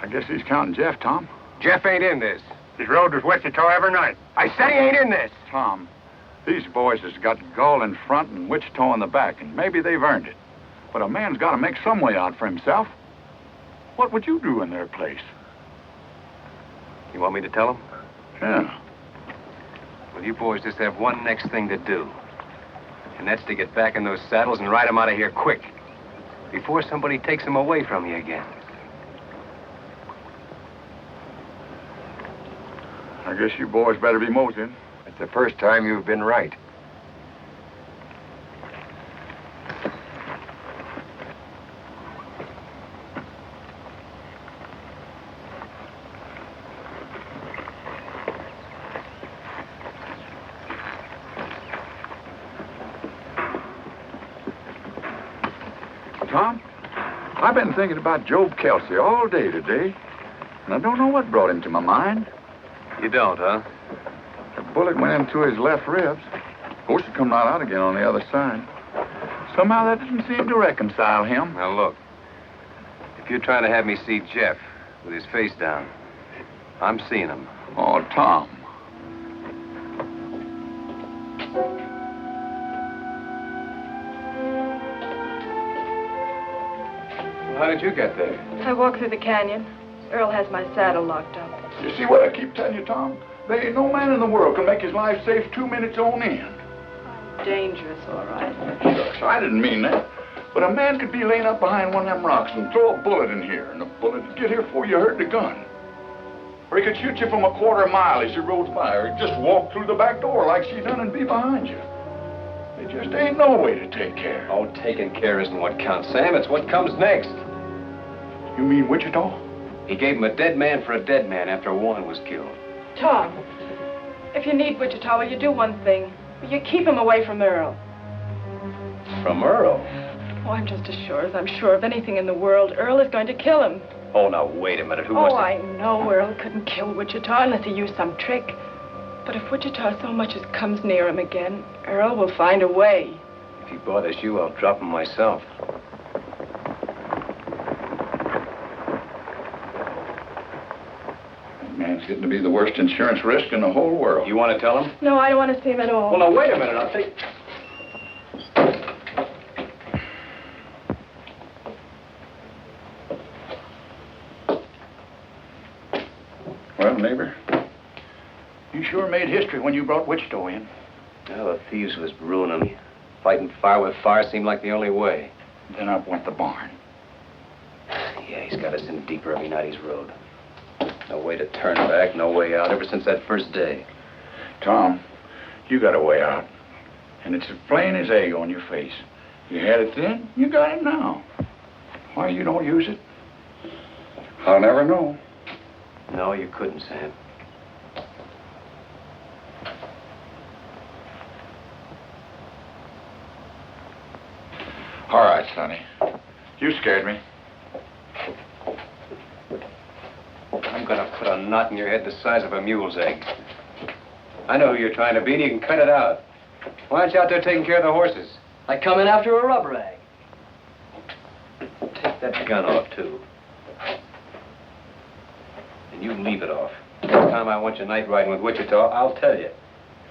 S4: I guess he's counting Jeff, Tom.
S2: Jeff ain't in this.
S9: He's rode with Wichita every night.
S2: I said he ain't in this.
S4: Tom, these boys has got Gull in front and Wichita in the back, and maybe they've earned it. But a man's got to make some way out for himself. What would you do in their place?
S2: You want me to tell him?
S4: Yeah.
S2: Well, you boys just have one next thing to do. And that's to get back in those saddles and ride them out of here quick. Before somebody takes them away from you again.
S4: I guess you boys better be moseying.
S12: It's the first time you've been right.
S4: Tom, I've been thinking about Job Kelsey all day today, and I don't know what brought him to my mind.
S2: You don't, huh?
S4: The bullet went into his left ribs. Of course, it come right out again on the other side. Somehow that doesn't seem to reconcile him.
S2: Now, look. If you're trying to have me see Jeff with his face down, I'm seeing him.
S4: Oh, Tom.
S2: How did you get there?
S6: I walked through the canyon. Earl has my saddle locked up.
S4: You see what I keep telling you, Tom? There ain't no man in the world can make his life safe 2 minutes on end.
S6: I'm dangerous, all right.
S4: Shucks, I didn't mean that. But a man could be laying up behind one of them rocks and throw a bullet in here, and the bullet would get here before you heard the gun. Or he could shoot you from a quarter mile as you rode by, or he'd just walk through the back door like she done and be behind you. There just ain't no way to take care.
S2: Oh, taking care isn't what counts, Sam. It's what comes next.
S4: You mean Wichita?
S2: He gave him a dead man for a dead man after Warren was killed.
S6: Tom, if you need Wichita, will you do one thing? Will you keep him away from Earl?
S2: From Earl?
S6: Oh, I'm just as sure as I'm sure of anything in the world. Earl is going to kill him.
S2: Oh, now, wait a minute. Who
S6: Oh,
S2: wants to...
S6: I know Earl couldn't kill Wichita unless he used some trick. But if Wichita so much as comes near him again, Earl will find a way.
S2: If he bothers you, I'll drop him myself.
S4: Man's getting to be the worst insurance risk in the whole world.
S2: You want to tell him?
S6: No, I don't want to see him at all.
S2: Well, now, wait a minute. I'll take...
S4: Well, neighbor, you sure made history when you brought Wichita in.
S2: Well, the thieves was ruining me. Fighting fire with fire seemed like the only way.
S4: Then up went the barn.
S2: Yeah, he's got us in deeper every night he's rode. No way to turn back, no way out, ever since that first day.
S4: Tom, you got a way out. And it's as plain as egg on your face. You had it then, you got it now. Why you don't use it? I'll never know.
S2: No, you couldn't, Sam.
S4: All right, Sonny. You scared me.
S2: I'm gonna put a knot in your head the size of a mule's egg. I know who you're trying to be, and you can cut it out. Why aren't you out there taking care of the horses?
S10: I come in after a rub rag.
S2: Take that gun off, too. And you leave it off. Next time I want you night riding with Wichita, I'll tell you.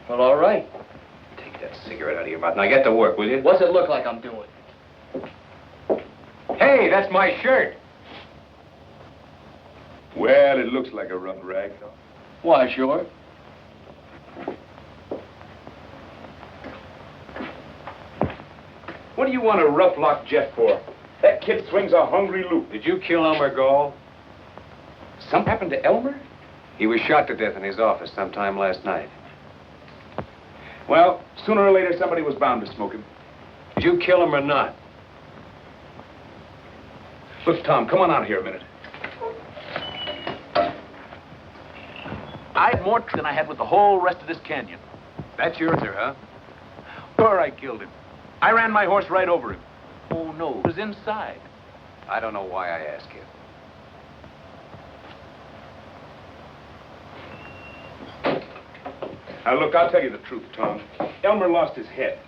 S10: Well, all right.
S2: Take that cigarette out of your mouth. Now get to work, will you?
S10: What's it look like I'm doing?
S2: Hey, that's my shirt.
S4: Well, it looks like a rub rag, though.
S10: Why, sure.
S5: What do you want to rough lock Jeff for? That kid swings a hungry loop.
S2: Did you kill Elmer Gall?
S5: Something happened to Elmer?
S2: He was shot to death in his office sometime last night.
S5: Well, sooner or later, somebody was bound to smoke him.
S2: Did you kill him or not?
S5: Look, Tom, come on out here a minute. I had more than I had with the whole rest of this canyon.
S2: That's your answer, huh?
S5: Sure, I killed him. I ran my horse right over him. Oh, no, it was inside.
S2: I don't know why I ask you.
S5: Now, look, I'll tell you the truth, Tom. Elmer lost his head.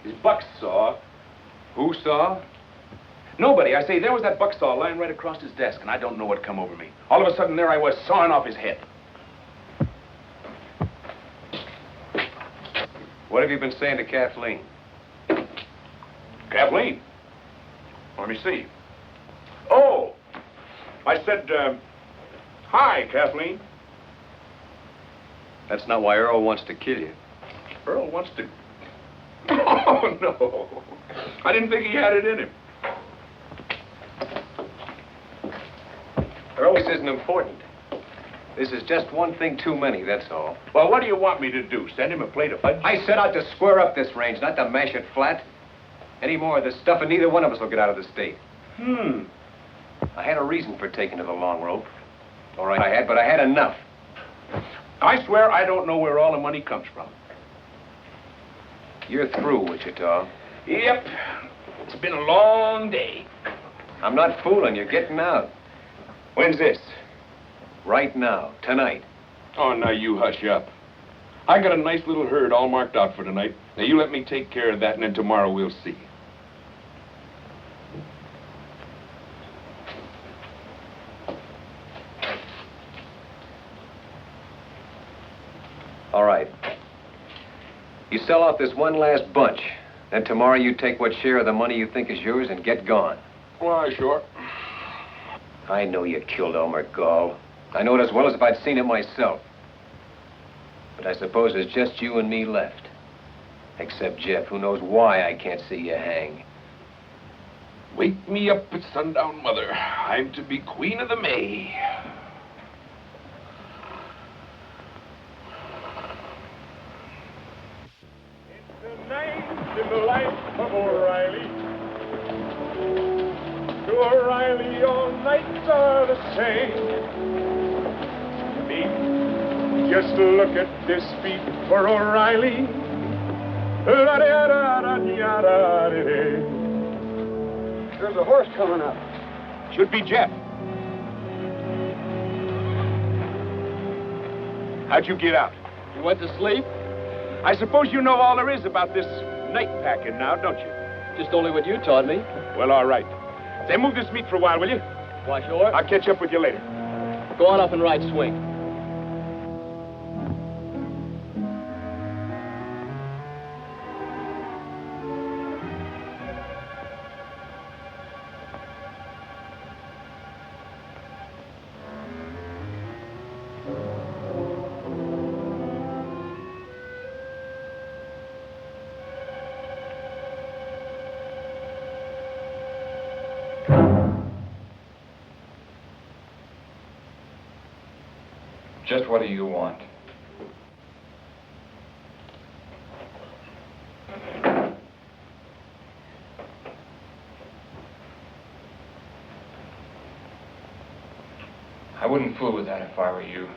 S5: His buck saw.
S2: Who saw?
S5: Nobody. I say, there was that buck saw lying right across his desk, and I don't know what come over me. All of a sudden, there I was, sawing off his head.
S2: What have you been saying to Kathleen?
S5: Kathleen? Let me see. Oh! I said, hi, Kathleen.
S2: That's not why Earl wants to kill you.
S5: Earl wants to... Oh, no. I didn't think he had it in him.
S2: Earl, this isn't important. This is just one thing too many, that's all.
S5: Well, what do you want me to do? Send him a plate of fudge?
S2: I set out to square up this range, not to mash it flat. Any more of this stuff, and neither one of us will get out of the state. I had a reason for taking to the long rope. All right, I had, but I had enough.
S5: I swear I don't know where all the money comes from.
S2: You're through, Wichita.
S5: Yep. It's been a long day.
S2: I'm not fooling. You're getting out.
S5: When's this?
S2: Right now. Tonight.
S5: Oh, now you hush up. I got a nice little herd all marked out for tonight. Now you let me take care of that, and then tomorrow we'll see.
S2: All right. You sell out this one last bunch. Then tomorrow you take what share of the money you think is yours and get gone.
S5: Why, sure.
S2: I know you killed Elmer Gall. I know it as well as if I'd seen it myself. But I suppose there's just you and me left. Except Jeff, who knows why I can't see you hang.
S5: Wake me up at sundown, Mother. I'm to be Queen of the May.
S8: In the life of O'Reilly. To O'Reilly, all nights are the same. Just look at this beat for O'Reilly.
S9: There's a horse coming up.
S5: Should be Jeff. How'd you get out?
S10: You went to sleep?
S5: I suppose you know all there is about this night packing now, don't you?
S10: Just only what you taught me.
S5: Well, all right. Say, move this meat for a while, will you?
S10: Why, sure.
S5: I'll catch up with you later.
S10: Go on up and ride swing.
S7: Just what do you want? I wouldn't fool with that if I were you.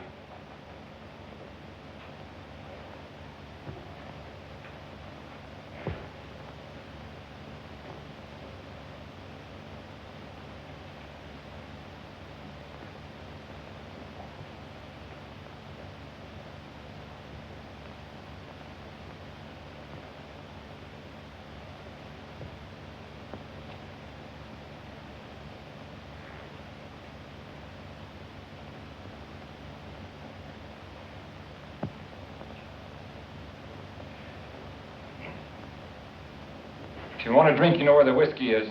S7: If you want a drink, you know where the whiskey is.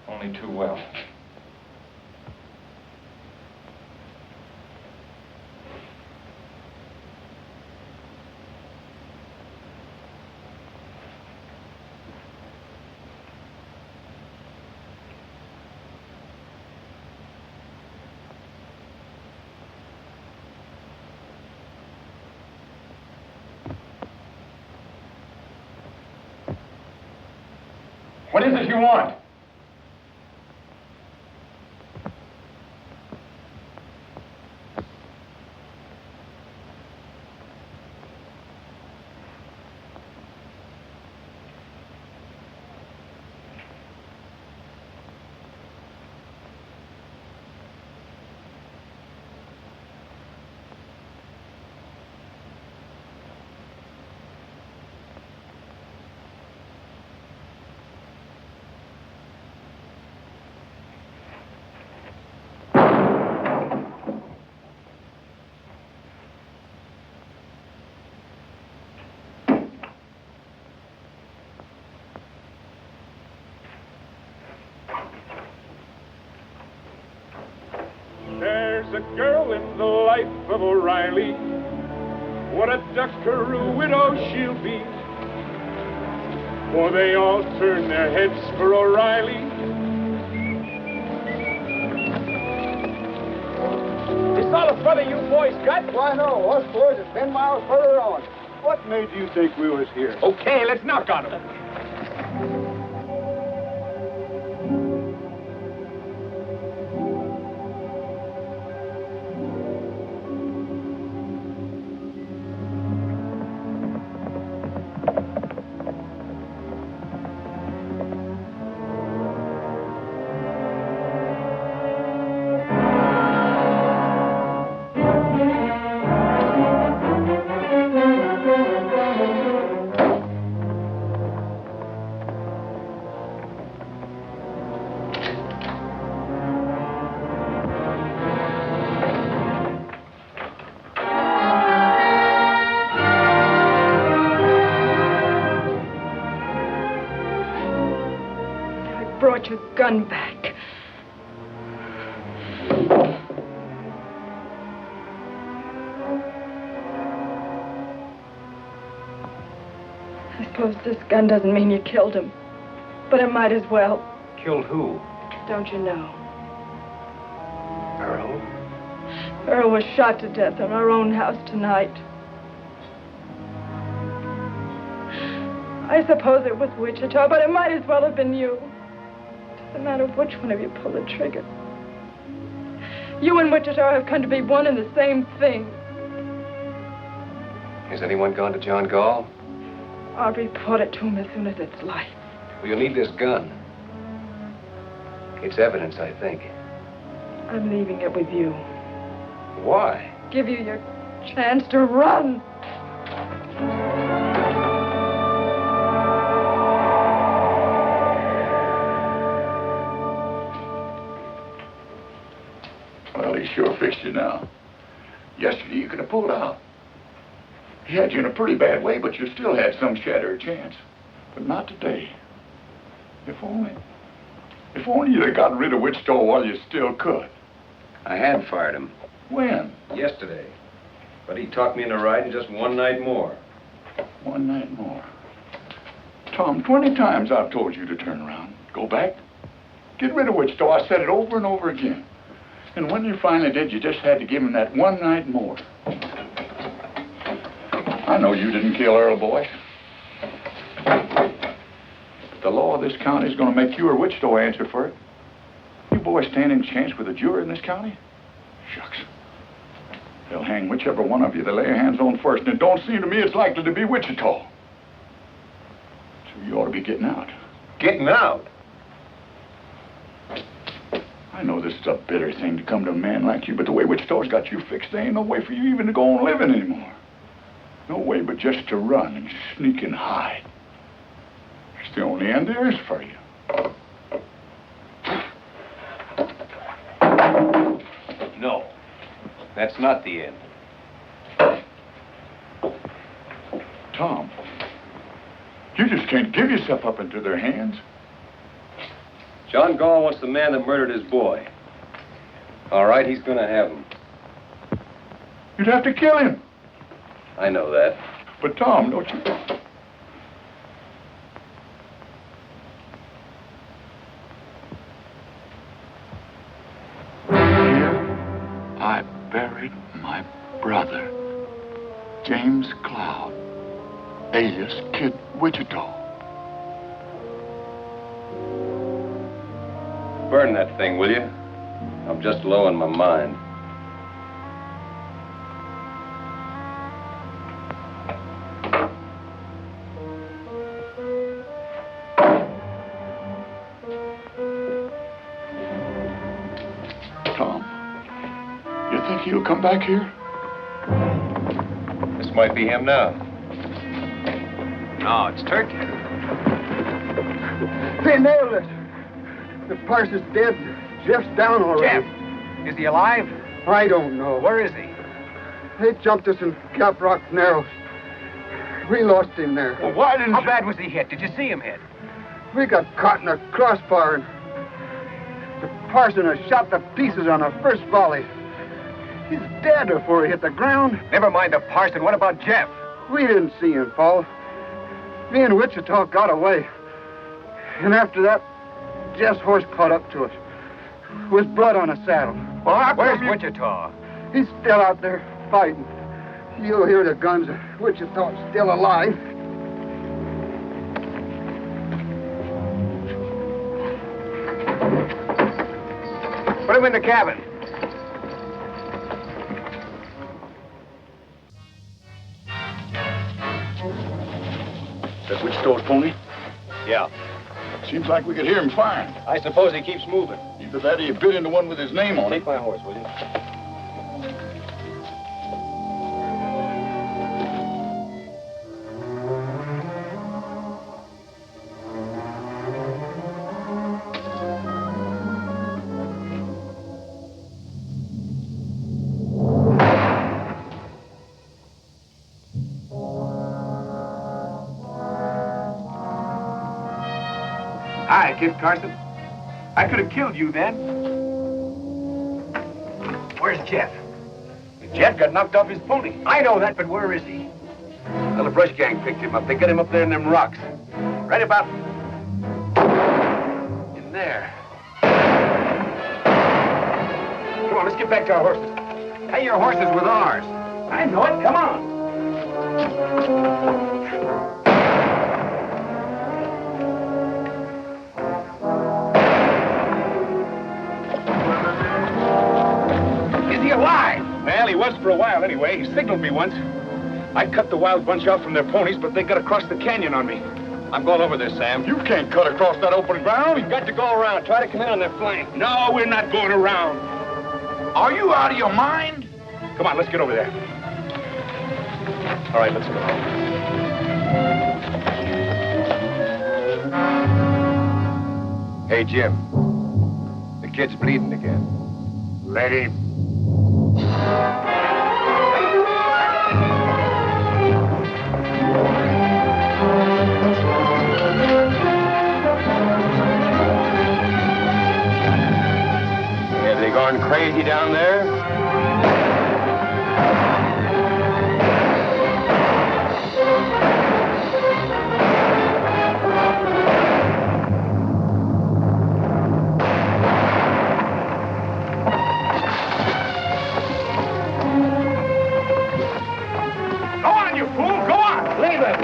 S7: Only too well. What is it you want?
S8: a girl in the life of O'Reilly. What a duckaroo widow she'll be. For they all turn their heads for O'Reilly.
S9: Is that a feather you boys got? Why, no. Us boys are 10 miles further on. What made you think we was here?
S8: Okay, let's knock on them.
S6: Brought your gun back. I suppose this gun doesn't mean you killed him, but it might as well.
S2: Killed who?
S6: Don't you know?
S2: Earl?
S6: Earl was shot to death in our own house tonight. I suppose it was Wichita, but it might as well have been you. No matter which one of you pulled the trigger. You and Wichita have come to be one and the same thing.
S2: Has anyone gone to John Gall?
S6: I'll report it to him as soon as it's light.
S2: Well, you'll need this gun. It's evidence, I think.
S6: I'm leaving it with you.
S2: Why?
S6: Give you your chance to run.
S4: Sure fixed you now. Yesterday you could have pulled out. He had you in a pretty bad way, but you still had some shadow of chance. But not today. If only you'd have gotten rid of Wichita while you still could.
S2: I had fired him.
S4: When?
S2: Yesterday. But he talked me into riding just one night more.
S4: One night more. Tom, 20 times I've told you to turn around. Go back. Get rid of Wichita. I said it over and over again. And when you finally did, you just had to give him that one night more. I know you didn't kill Earl, boy. But the law of this county is going to make you or Wichita answer for it. You boys stand any chance with a juror in this county? Shucks. They'll hang whichever one of you they lay their hands on first, and it don't seem to me it's likely to be Wichita. So you ought to be getting out.
S2: Getting out?
S4: I know this is a bitter thing to come to a man like you, but the way Wichita's got you fixed, there ain't no way for you even to go on living anymore. No way but just to run and sneak and hide. It's the only end there is for you.
S2: No, that's not the end.
S4: Tom, you just can't give yourself up into their hands.
S2: John Gall wants the man that murdered his boy. All right, he's gonna have him.
S4: You'd have to kill him.
S2: I know that.
S4: But Tom, don't you... Here I buried my brother, James Cloud, alias Kid Wichita.
S2: Burn that thing, will you? I'm just low on my mind.
S4: Tom, you think he'll come back here?
S2: This might be him now. No, it's Turkey.
S9: They nailed it. The parson's dead. Jeff's down already.
S2: Jeff? Is he alive?
S9: I don't know.
S2: Where is he?
S9: They jumped us in Gap Rock Narrows. We lost him there.
S2: Well, why didn't How bad was he hit? Did you see him hit?
S9: We got caught in a crossbar, and the parson has shot to pieces on the first volley. He's dead before he hit the ground.
S2: Never mind the parson. What about Jeff?
S9: We didn't see him fall. Me and Wichita got away. And after that, Jeff's horse caught up to us. With blood on his saddle.
S2: Well, where's Wichita?
S9: He's still out there fighting. You'll hear the guns. Wichita's still alive.
S2: Put him in the cabin.
S4: That Wichita's pony?
S5: Yeah.
S4: Seems like we could hear him firing.
S5: I suppose he keeps moving.
S4: Either that or you bit into one with his name on it.
S5: Take my horse, will you? Hi, Kid Carson. I could have killed you then.
S2: Where's Jeff?
S5: Jeff got knocked off his pony.
S2: I know that, but where is he?
S5: Well, the brush gang picked him up. They got him up there in them rocks. Right about in there. Come on, let's get back to our horses.
S2: Hey, your horse is with ours.
S5: I know it. Come on.
S2: Is he alive?
S5: Well, he was for a while anyway. He signaled me once. I cut the wild bunch off from their ponies, but they got across the canyon on me. I'm going over there, Sam.
S4: You can't cut across that open ground.
S5: We've got to go around. Try to come in on their flank. No, we're not going around.
S4: Are you out of your mind?
S5: Come on, let's get over there. All right, let's go.
S2: Hey, Jim. The kid's bleeding again.
S4: Let him.
S2: Have they gone crazy down there?
S5: Go on, you fool! Go on! Leave it!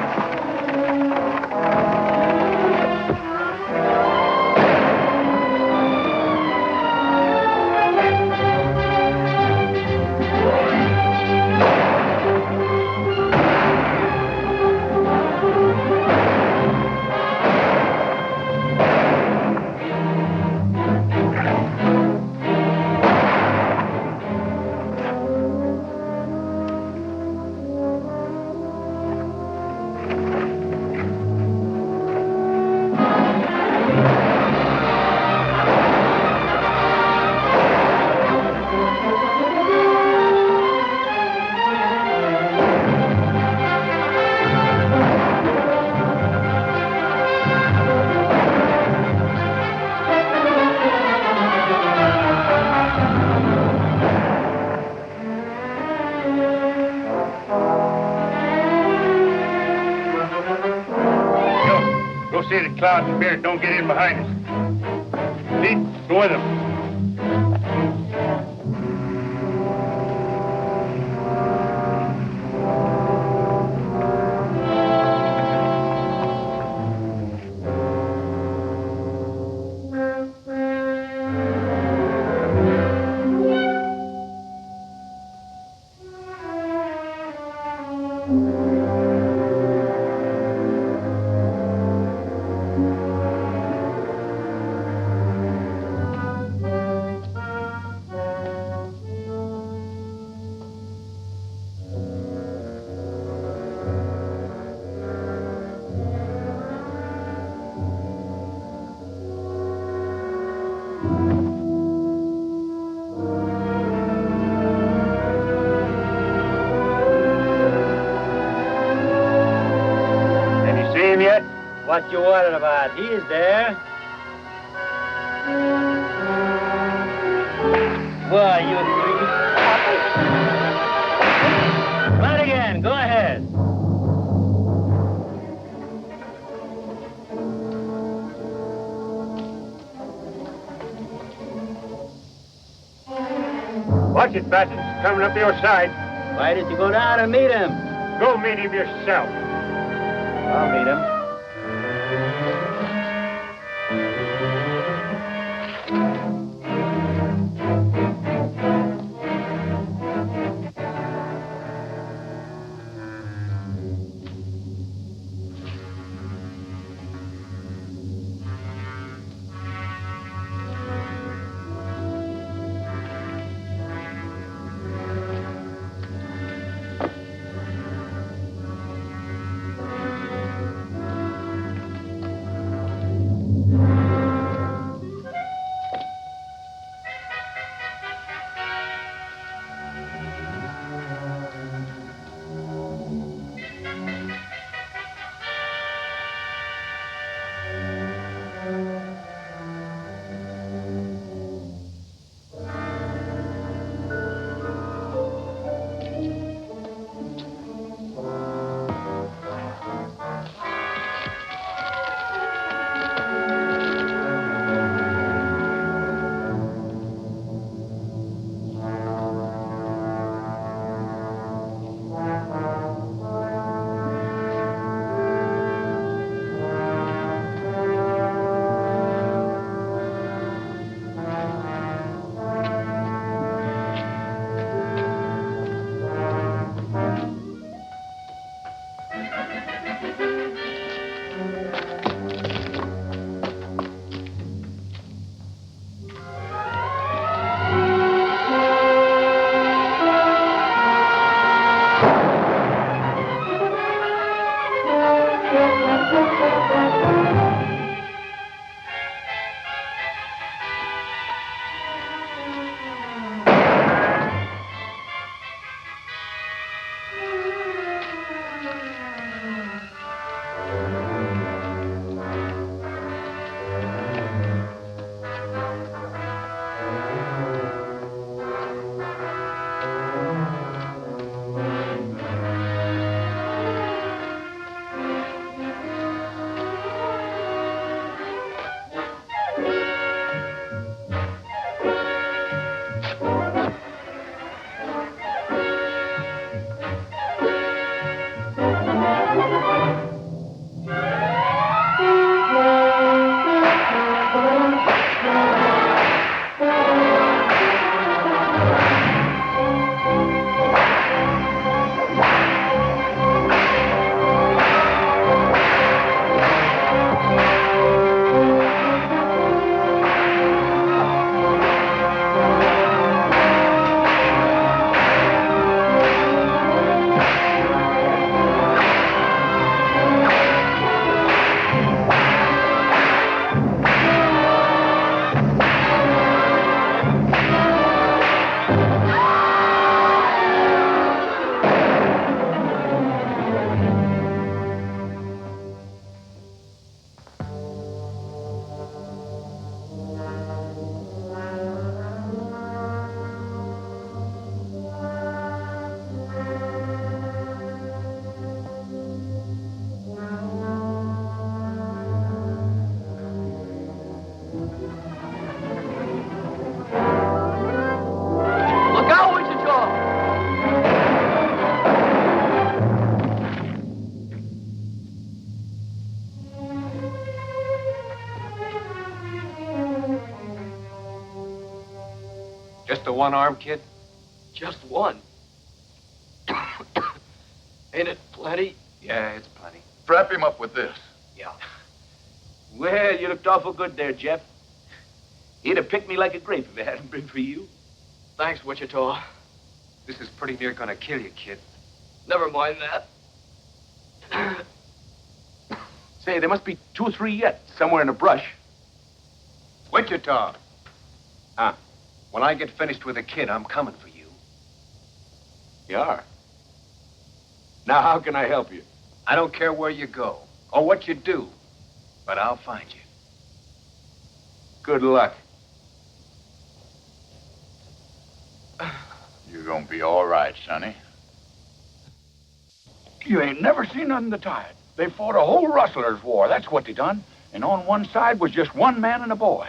S5: Go see the Cloud and Beard don't get in behind us. See? Go with them.
S13: What you worried about? He's there. Boy, you
S8: Watch it, Batson. It's coming up your side.
S13: Why did you go down and meet him?
S8: Go meet him yourself.
S13: I'll meet him.
S2: Just the one arm, kid?
S1: Just one. Ain't it plenty?
S2: Yeah, it's plenty.
S4: Strap him up with this.
S5: Yeah. Well, you looked awful good there, Jeff. He'd have picked me like a grape if it hadn't been for you.
S1: Thanks, Wichita.
S2: This is pretty near gonna kill you, kid.
S1: Never mind that.
S5: Say, there must be 2 or 3 yet, somewhere in the brush.
S2: Wichita. When I get finished with the kid, I'm coming for you.
S5: You are? Now, how can I help you?
S2: I don't care where you go or what you do, but I'll find you.
S5: Good luck.
S4: You're gonna be all right, Sonny. You ain't never seen nothing to tie it. They fought a whole rustlers' war, that's what they done. And on one side was just one man and a boy.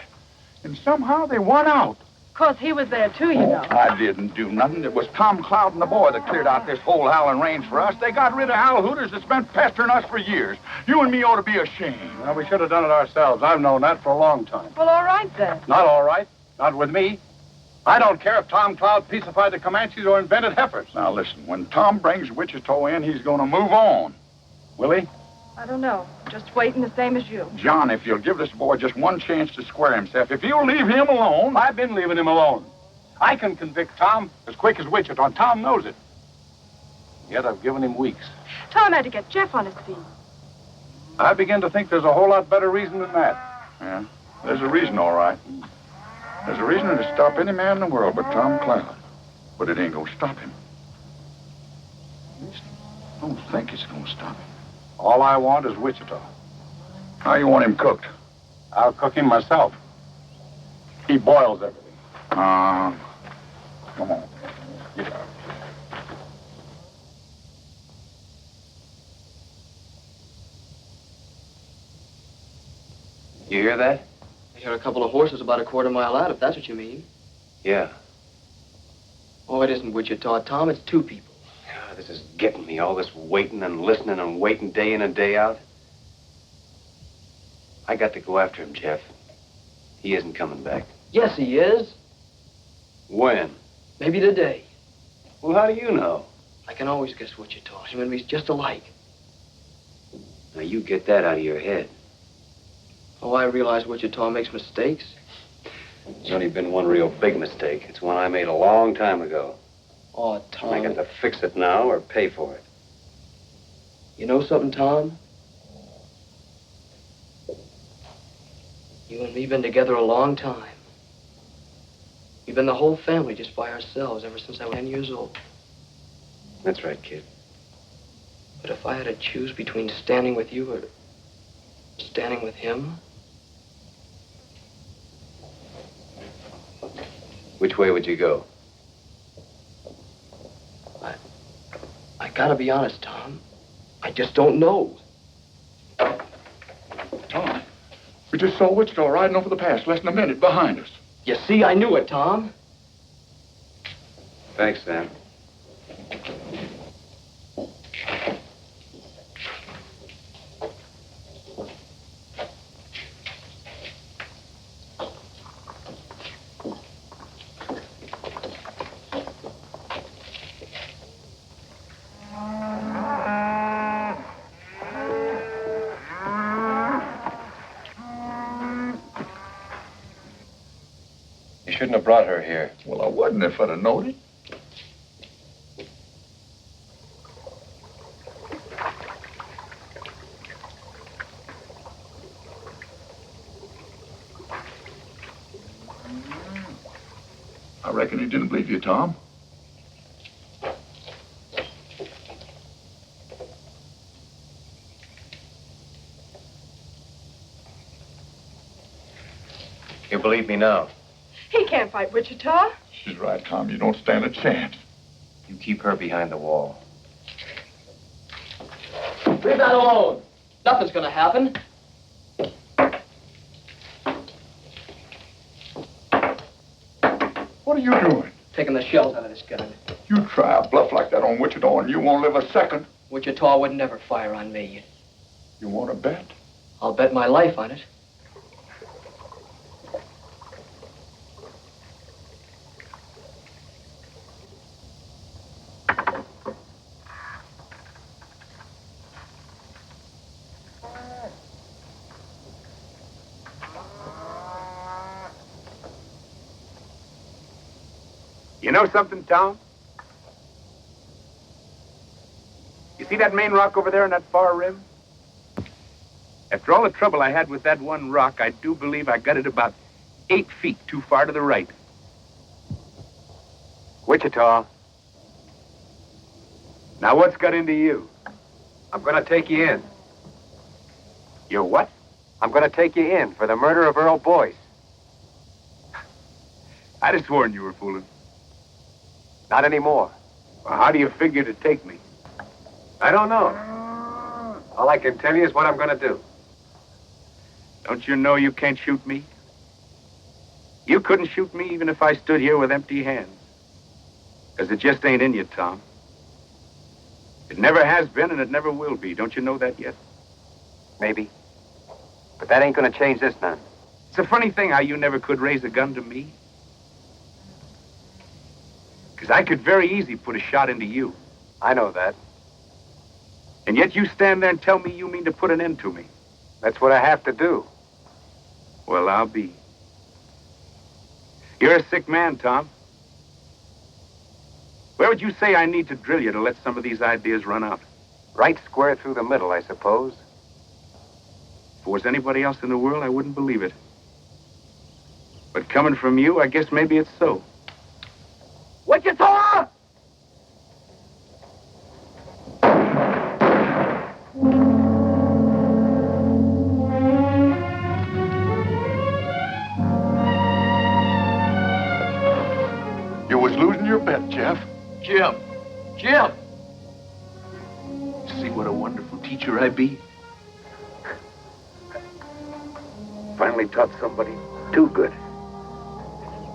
S4: And somehow they won out.
S6: Of course, he was there, too, you know.
S4: I didn't do nothing. It was Tom Cloud and the boy that cleared out this whole howling range for us. They got rid of Hal Hooters that's been pestering us for years. You and me ought to be ashamed.
S11: Well, we should have done it ourselves. I've known that for a long time.
S6: Well, all right, then.
S11: Not all right. Not with me. I don't care if Tom Cloud peacified the Comanches or invented heifers.
S4: Now, listen, when Tom brings Wichita in, he's going to move on.
S11: Will he?
S6: I don't know. Just waiting the same as you.
S4: John, if you'll give this boy just one chance to square himself, if you'll leave him alone...
S11: I've been leaving him alone. I can convict Tom as quick as Wichita, and Tom knows it. Yet I've given him weeks.
S6: Tom had to get Jeff on his feet.
S11: I begin to think there's a whole lot better reason than that.
S4: Yeah, there's a reason, all right. There's a reason to stop any man in the world but Tom Cloud. But it ain't gonna stop him. At least I don't think it's gonna stop him.
S11: All I want is Wichita.
S4: How you want him cooked?
S11: I'll cook him myself. He boils everything.
S4: Come on. Get out.
S2: You hear that?
S1: I hear a couple of horses about a quarter mile out, if that's what you mean.
S2: Yeah.
S1: Oh, it isn't Wichita, Tom. It's two people.
S2: Ah, this is getting me, all this waiting and listening and waiting day in and day out. I got to go after him, Jeff. He isn't coming back.
S1: Yes, he is.
S2: When?
S1: Maybe today.
S2: Well, how do you know?
S1: I can always guess Wichita. Him and me's just alike.
S2: Now, you get that out of your head.
S1: Oh, I realize Wichita makes mistakes.
S2: There's only been one real big mistake. It's one I made a long time ago.
S1: Oh, Tom.
S2: I got to fix it now or pay for it.
S1: You know something, Tom? You and me been together a long time. We've been the whole family just by ourselves ever since I was 10 years old.
S2: That's right, kid.
S1: But if I had to choose between standing with you or standing with him...
S2: Which way would you go?
S1: I gotta be honest, Tom. I just don't know.
S4: Tom, we just saw Wichita riding over the pass less than a minute behind us.
S1: You see, I knew it, Tom.
S2: Thanks, Sam. You shouldn't have brought her here.
S4: Well, I wouldn't if I'd have known it. I reckon he didn't believe you, Tom.
S2: You believe me now?
S6: He can't fight Wichita.
S4: She's right, Tom. You don't stand a chance.
S2: You keep her behind the wall.
S1: Leave that alone. Nothing's gonna happen.
S4: What are you doing?
S1: Taking the shells out of this gun.
S4: You try a bluff like that on Wichita and you won't live a second.
S1: Wichita would never fire on me.
S4: You want to bet?
S1: I'll bet my life on it.
S8: You know something, Tom? You see that main rock over there on that far rim? After all the trouble I had with that one rock, I do believe I got it about 8 feet too far to the right. Wichita. Now what's got into you?
S2: I'm gonna take you in.
S8: You're what?
S2: I'm gonna take you in for the murder of Earl Boyce.
S8: I'd have sworn you were fooling.
S2: Not anymore.
S8: Well, how do you figure to take me?
S2: I don't know. All I can tell you is what I'm gonna do.
S8: Don't you know you can't shoot me? You couldn't shoot me even if I stood here with empty hands. Because it just ain't in you, Tom. It never has been and it never will be. Don't you know that yet?
S2: Maybe. But that ain't gonna change this none.
S8: It's a funny thing how you never could raise a gun to me. Because I could very easy put a shot into you.
S2: I know that.
S8: And yet you stand there and tell me you mean to put an end to me.
S2: That's what I have to do.
S8: Well, I'll be. You're a sick man, Tom. Where would you say I need to drill you to let some of these ideas run out?
S2: Right square through the middle, I suppose.
S8: If it was anybody else in the world, I wouldn't believe it. But coming from you, I guess maybe it's so.
S4: Wichita!
S14: You was losing your bet, Jeff.
S5: Jim! Jim! See what a wonderful teacher I be?
S8: Finally taught somebody too good.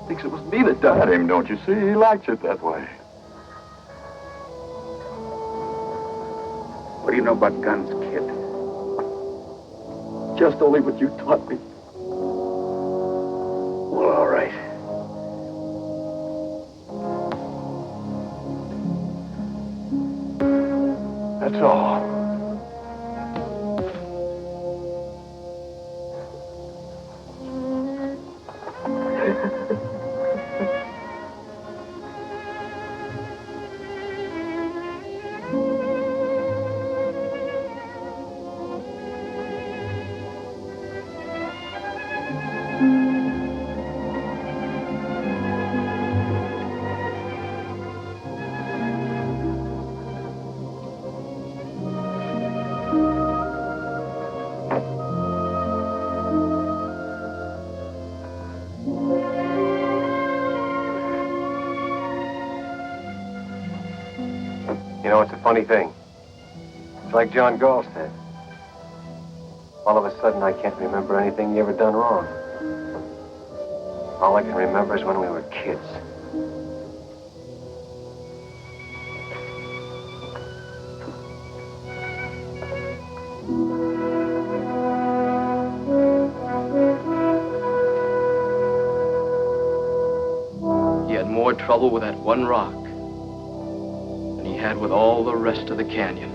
S14: Thinks it was me that died him, don't you see? He likes it that way.
S8: What do you know about guns, kid?
S14: Just only what you taught me.
S8: Well, all right.
S14: That's all.
S2: You know, it's a funny thing. It's like John Gall said. All of a sudden, I can't remember anything you ever done wrong. All I can remember is when we were kids.
S1: He had more trouble with that one rock than he had with all the rest of the canyon.